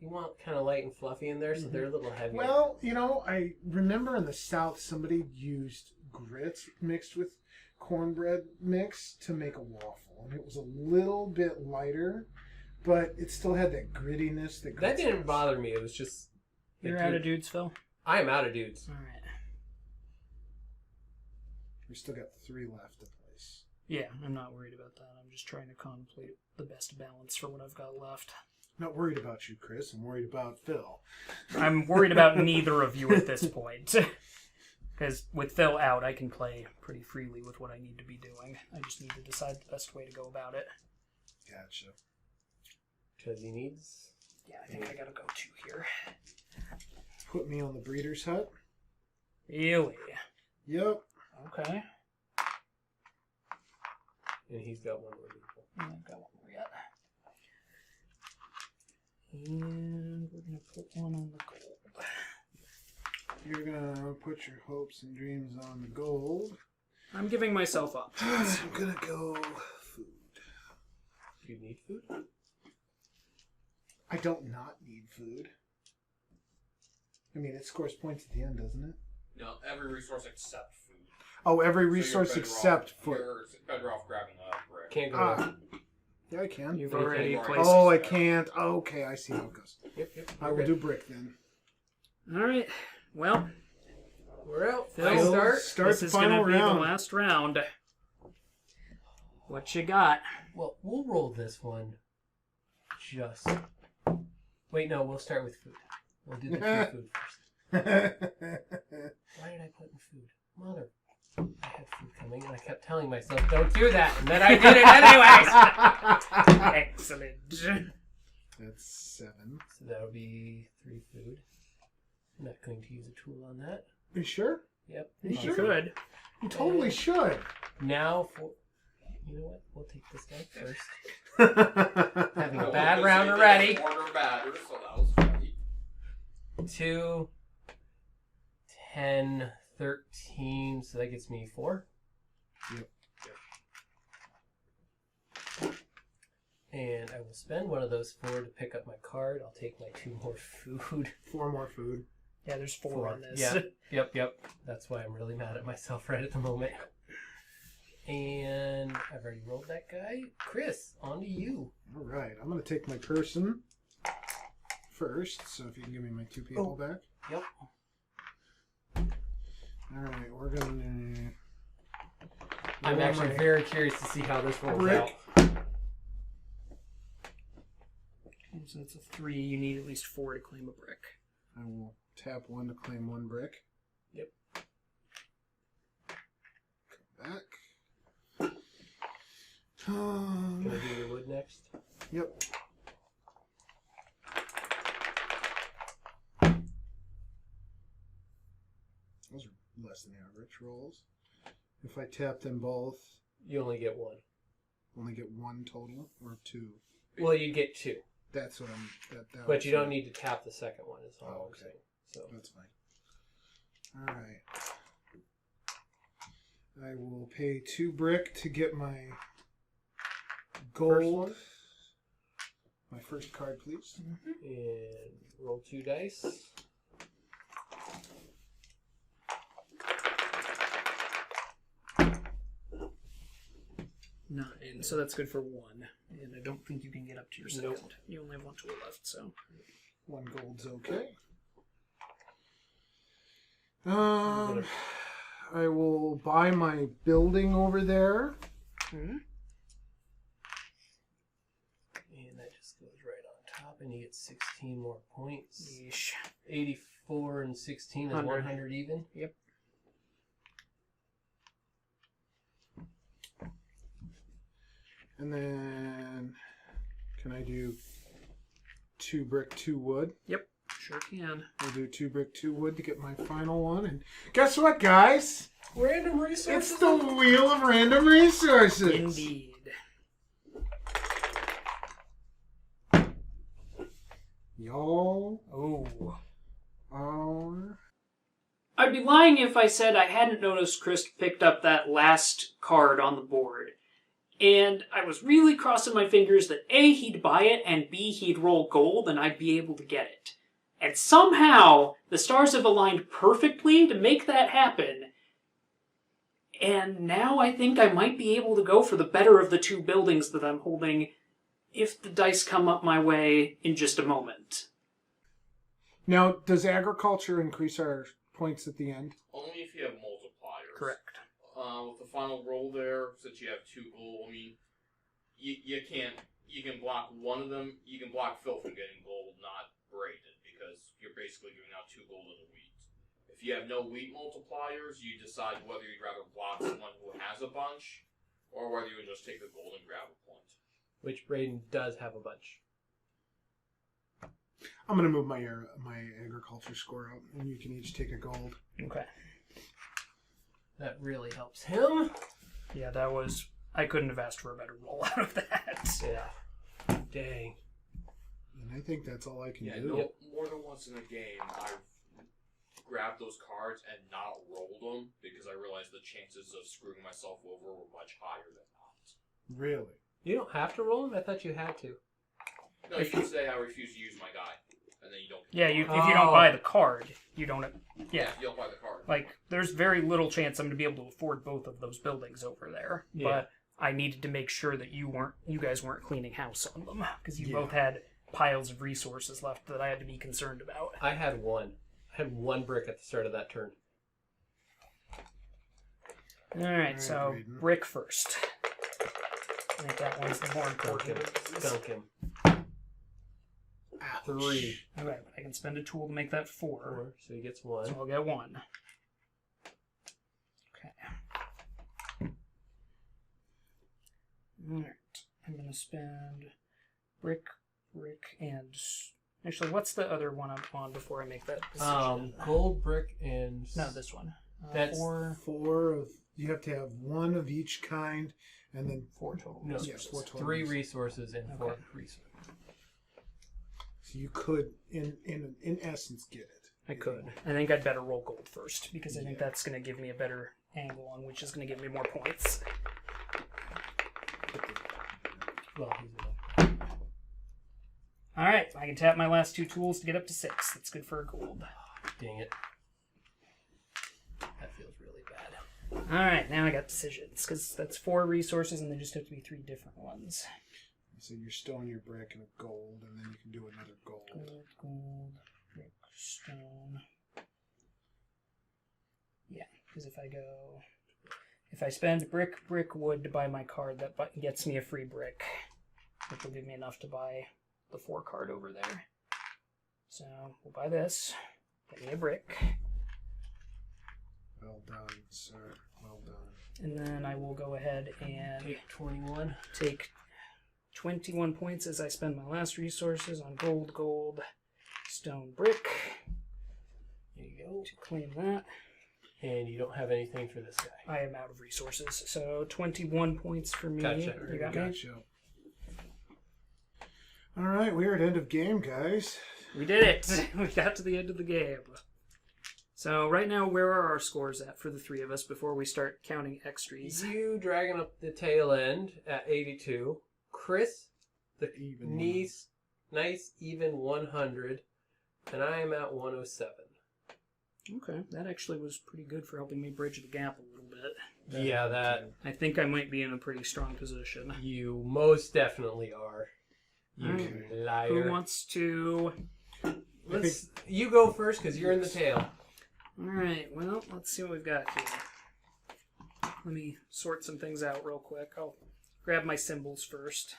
you want kind of light and fluffy in there, so they're a little heavier.
Well, you know, I remember in the South somebody used grits mixed with cornbread mix to make a waffle. And it was a little bit lighter, but it still had that grittiness.
that
grits
didn't
has.
bother me. It was just...
You're out of dudes, Phil?
I am out of dudes.
Alright.
We still got 3 left to place.
Yeah, I'm not worried about that. I'm just trying to contemplate the best balance for what I've got left.
Not worried about you, Chris. I'm worried about Phil.
I'm worried about neither of you at this point. Because with Phil out, I can play pretty freely with what I need to be doing. I just need to decide the best way to go about it.
Gotcha.
Because he needs...
Yeah, I think I gotta go 2 here.
Put me on the breeder's hut.
Really?
Yep.
Okay.
And he's got one more meeple.
I've got one more yet. And we're going to put one on the gold.
You're gonna put your hopes and dreams on the gold.
I'm giving myself up.
I'm gonna go food.
Do you need food?
I don't not need food. I mean, it scores points at the end, doesn't it?
No, every resource except food.
Oh, every
So
resource
you're better
except
off,
food.
You're better off grabbing a brick.
Can't go
Ah.
there.
Yeah, I can.
You've
Anything.
already
Right.
placed.
Oh, I can't. Okay, I see how it goes.
Yep.
I will do brick then.
All right. Well,
We're out.
Phil,
I start.
this
the
is going to
final
be the
round.
last round. What you got?
Well, we'll roll this one. Just. Wait, no, we'll start with food. We'll do the two food first. Why did I put in food? Mother. I had food coming and I kept telling myself, don't do that. And then I did it anyways.
Excellent.
That's 7.
So that'll be 3 food. I'm not going to use a tool on that.
You sure?
Yep.
You
You
sure?
could.
You totally should.
Now for. You know what? We'll take this guy first. Having a bad round already.
Order batter, so that was funny.
2, 10, 13. So that gets me 4.
Yep.
And I will spend one of those 4 to pick up my card. I'll take my 2 more food.
4 more food.
Yeah, there's 4 on this.
Yeah. Yep. That's why I'm really mad at myself right at the moment. And I've already rolled that guy. Chris, on to you.
All right, I'm going to take my person first. So if you can give me my 2 people back.
Yep.
All right, we're going to...
I'm actually very curious to see how this rolls
Brick.
out.
So it's a 3. You need at least 4 to claim a brick.
I will tap 1 to claim 1 brick.
Yep.
Come back.
Can I do your wood next?
Yep. Those are less than average rolls. If I tap them both,
You only get 1.
only get 1 total or 2.
Well, you get 2.
That's what I'm. That
But you don't need to tap the second one, is all
Oh,
I'm
okay.
saying. So
That's fine. All right. I will pay 2 brick to get my gold.
one?
My first card, please.
and roll 2 dice.
Nine. So that's good for 1. And I don't think you can get up to your second.
Nope.
You only have 1 tool left, so.
1 gold's okay. I will buy my building over there.
Hmm?
And that just goes right on top, and you get 16 more points.
Yeesh.
84 and 16 is
100.
100 even.
Yep.
And then, can I do 2 brick, 2 wood?
Yep. Sure can.
I'll do 2 brick, 2 wood to get my final one. And guess what, guys?
Random resources.
It's the Wheel of Random Resources.
Indeed.
Y'all
Oh.
are...
I'd be lying if I said I hadn't noticed Chris picked up that last card on the board. And I was really crossing my fingers that A, he'd buy it, and B, he'd roll gold and I'd be able to get it. And somehow, the stars have aligned perfectly to make that happen. And now I think I might be able to go for the better of the 2 buildings that I'm holding if the dice come up my way in just a moment.
Now, does agriculture increase our points at the end?
Only if you have multipliers.
Correct.
With the final roll there, since you have 2 gold, I mean, you can block one of them. You can block Phil from getting gold, not Braden, because you're basically giving out 2 gold and a wheat. If you have no wheat multipliers, you decide whether you'd rather block someone who has a bunch, or whether you would just take the gold and grab a point.
Which Braden does have a bunch.
I'm going to move my agriculture score up, and you can each take a gold.
Okay.
That really helps him.
Yeah, that was
I couldn't have asked for a better roll out of that.
Yeah. Dang.
And I think that's all I can
Yeah,
do.
no, more than once in a game, I've grabbed those cards and not rolled them because I realized the chances of screwing myself over were much higher than not.
Really?
You don't have to roll them? I thought you had to.
No, you can say I refuse to use my guy, and then you don't.
Yeah, if
Oh.
you don't buy the card, you don't. Yeah.
You don't buy the card.
Like, there's very little chance I'm going to be able to afford both of those buildings over there.
Yeah.
But I needed to make sure that you guys weren't cleaning house on them because you
Yeah.
both had piles of resources left that I had to be concerned about.
I had one. I had one brick at the start of that turn.
All right, so
Braden.
brick first. I think that one's the more
Dunk him.
important.
Dunk him.
Ouch.
3.
Okay, but I can spend a tool to make that 4.
4. So he gets 1.
So I'll get 1. Okay. Alright. I'm going to spend brick, and... Actually, what's the other one I'm on before I make that decision?
Gold, brick, and...
No, this one.
That's
4 of... You have to have 1 of each kind, and then
4 total.
No,
Yeah, 4 total
3
resources.
resources and 4
Okay.
resources.
So you could, in essence, get it.
I could. I think I'd better roll gold first, because I think that's going to give me a better angle on which is going to give me more points.
Well, he's
Alright, I can tap my last 2 tools to get up to 6. That's good for a gold.
Dang it. That feels really bad.
Alright, now I got decisions, because that's 4 resources and they just have to be 3 different ones.
So your stone, your brick, and a gold, and then you can do another gold.
Gold, brick, stone. Yeah, because if I spend brick, wood to buy my card, that gets me a free brick, which will give me enough to buy the 4 card over there. So we'll buy this, get me a brick,
Well done, sir. Well done.
and then I will go ahead and
Take 21.
take 21 points as I spend my last resources on gold, stone, brick.
There you go.
To claim that.
And you don't have anything for this guy.
I am out of resources, so 21 points for me.
Gotcha.
You got me?
Gotcha. All right, we're at end of game, guys.
We did it! We got to the end of the game. So right now, where are our scores at for the 3 of us before we start counting extras?
You dragging up the tail end at 82. Chris, the
Even
nice even 100. And I am at 107.
Okay, that actually was pretty good for helping me bridge the gap a little bit.
Yeah, that
I think I might be in a pretty strong position.
you most definitely are. You
Okay.
liar.
Who wants to...
You go first because you're in the tail.
Alright, well, let's see what we've got here. Let me sort some things out real quick. I'll grab my symbols first.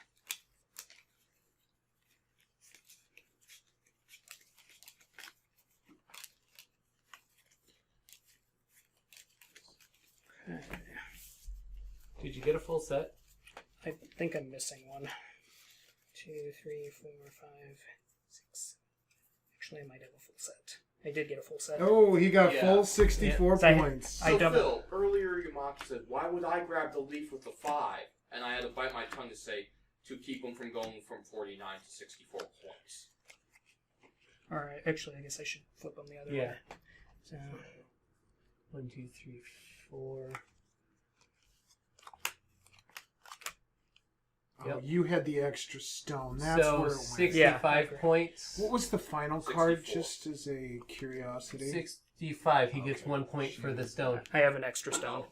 Okay.
Did you get a full set?
I think I'm missing one. 2, 3, 4, 5, 6. Actually, I might have a full set. I did get a full set.
Oh, he got
Yeah.
full 64
Yeah.
points.
So
I double-
Phil, earlier you mocked said, why would I grab the leaf with the 5? And I had to bite my tongue to say, to keep him from going from 49 to 64 points.
Alright, actually, I guess I should flip them the other
Yeah.
way. So,
1, 2, 3, 4.
Oh,
Yep.
you had the extra stone. That's
So
where it went.
65
Yeah.
points.
What was the final card,
64.
just as a curiosity?
65. He gets 1 point for the stone.
I have an extra stone.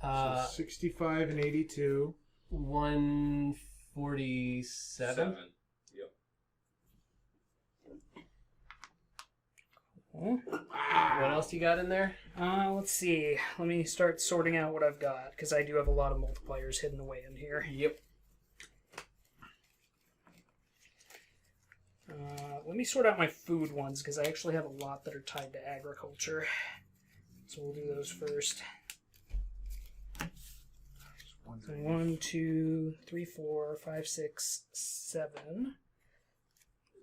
So 65 and 82.
147.
Yep.
What else you got in there?
Let's see. Let me start sorting out what I've got, because I do have a lot of multipliers hidden away in here.
Yep.
Let me sort out my food ones, because I actually have a lot that are tied to agriculture. So we'll do those first. So 1, 2, 3, 4, 5, 6, 7.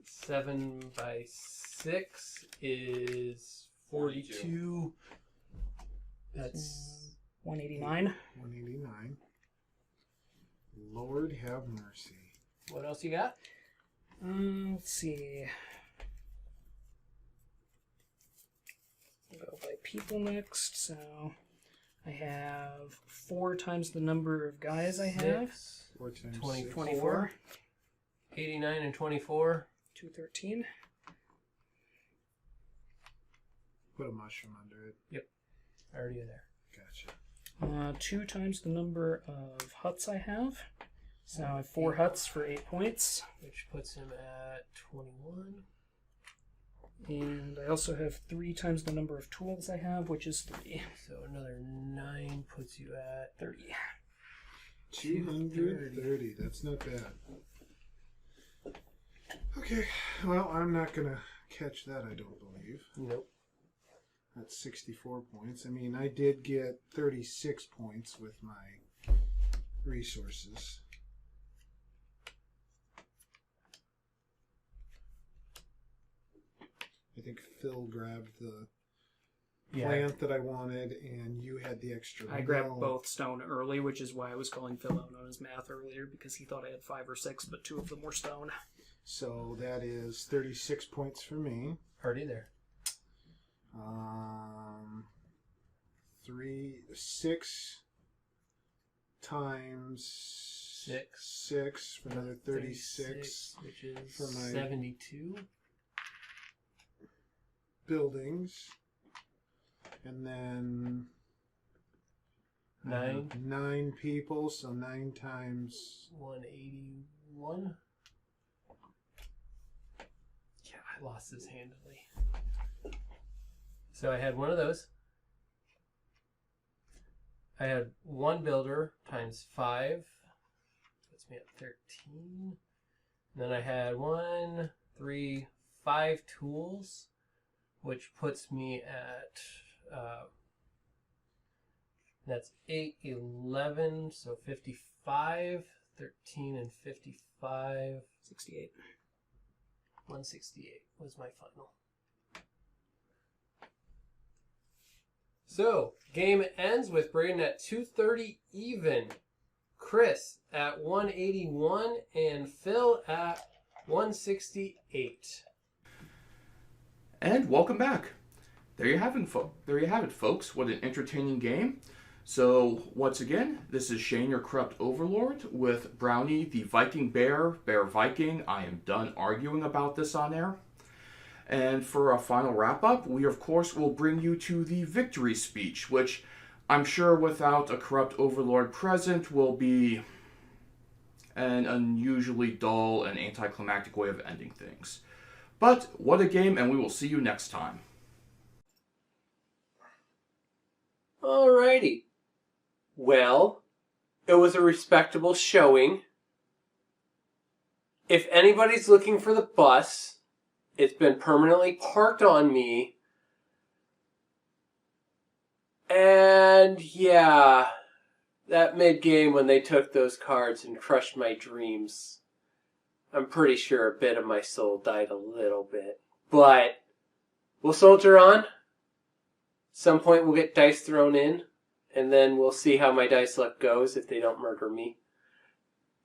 7 by 6 is 42. That's
189.
189. Lord have mercy.
What else you got?
Let's see. I'll go by people next. So I have 4 times the number of guys I have.
4 times
20,
6.
24.
89 and 24.
213.
Put a mushroom under it.
Already there.
Gotcha.
2 times the number of huts I have. So I have 4 huts for 8 points.
Which puts him at 21.
And I also have 3 times the number of tools I have, which is 3.
So another 9 puts you at
30.
230. That's not bad. Okay. Well, I'm not going to catch that, I don't believe.
Nope.
That's 64 points. I mean, I did get 36 points with my resources. I think Phil grabbed the plant that I wanted, and you had the extra.
I grabbed both stone early, which is why I was calling Phil out on his math earlier, because he thought I had 5 or 6, but 2 of them were stone.
So that is 36 points for me.
Already there.
6 times 6 for another 36,
which is
for my
72.
buildings, and then
9.
9 people, so 9 times
181. Yeah, I lost this handily. So I had one of those. I had 1 builder times 5. Puts me at 13. Then I had 1, 3, 5 tools, which puts me at that's 8, 11, so 55, 13 and 55.
68.
168 was my final. So, game ends with Braden at 230 even, Chris at 181, and Phil at 168.
And welcome back. There you have it, folks. What an entertaining game. So, once again, this is Shane, your corrupt overlord, with Brownie, the Viking Bear Viking. I am done arguing about this on air. And for a final wrap-up, we, of course, will bring you to the victory speech, which I'm sure without a corrupt overlord present will be an unusually dull and anticlimactic way of ending things. But what a game, and we will see you next time.
Alrighty. Well, it was a respectable showing. If anybody's looking for the bus, it's been permanently parked on me. And yeah, that mid-game when they took those cards and crushed my dreams, I'm pretty sure a bit of my soul died a little bit. But we'll soldier on. Some point we'll get dice thrown in, and then we'll see how my dice luck goes if they don't murder me.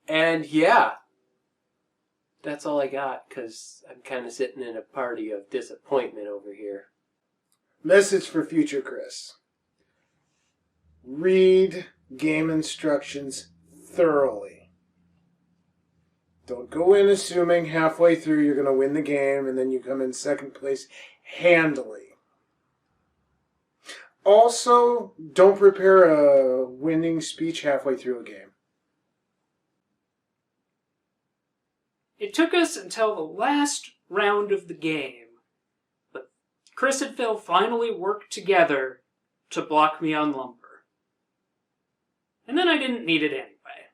And yeah, that's all I got, because I'm kind of sitting in a party of disappointment over here.
Message for future Chris. Read game instructions thoroughly. Don't go in assuming halfway through you're going to win the game and then you come in second place handily. Also, don't prepare a winning speech halfway through a game.
It took us until the last round of the game, but Chris and Phil finally worked together to block me on lumber. And then I didn't need it anyway.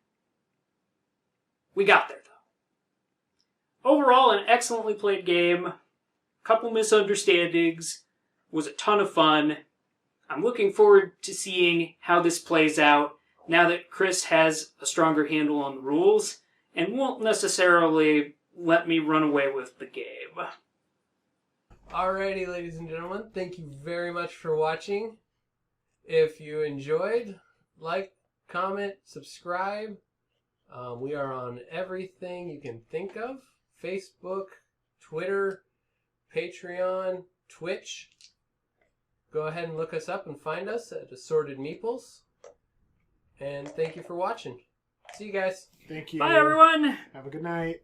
We got there, though. Overall, an excellently played game. Couple misunderstandings. Was a ton of fun. I'm looking forward to seeing how this plays out now that Chris has a stronger handle on the rules and won't necessarily let me run away with the game.
Alrighty, ladies and gentlemen, thank you very much for watching. If you enjoyed, like, comment, subscribe. We are on everything you can think of. Facebook, Twitter, Patreon, Twitch. Go ahead and look us up and find us at Assorted Meeples. And thank you for watching. See you guys.
Thank you.
Bye, everyone.
Have a good night.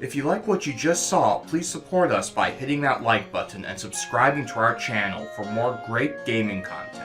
If you like what you just saw, please support us by hitting that like button and subscribing to our channel for more great gaming content.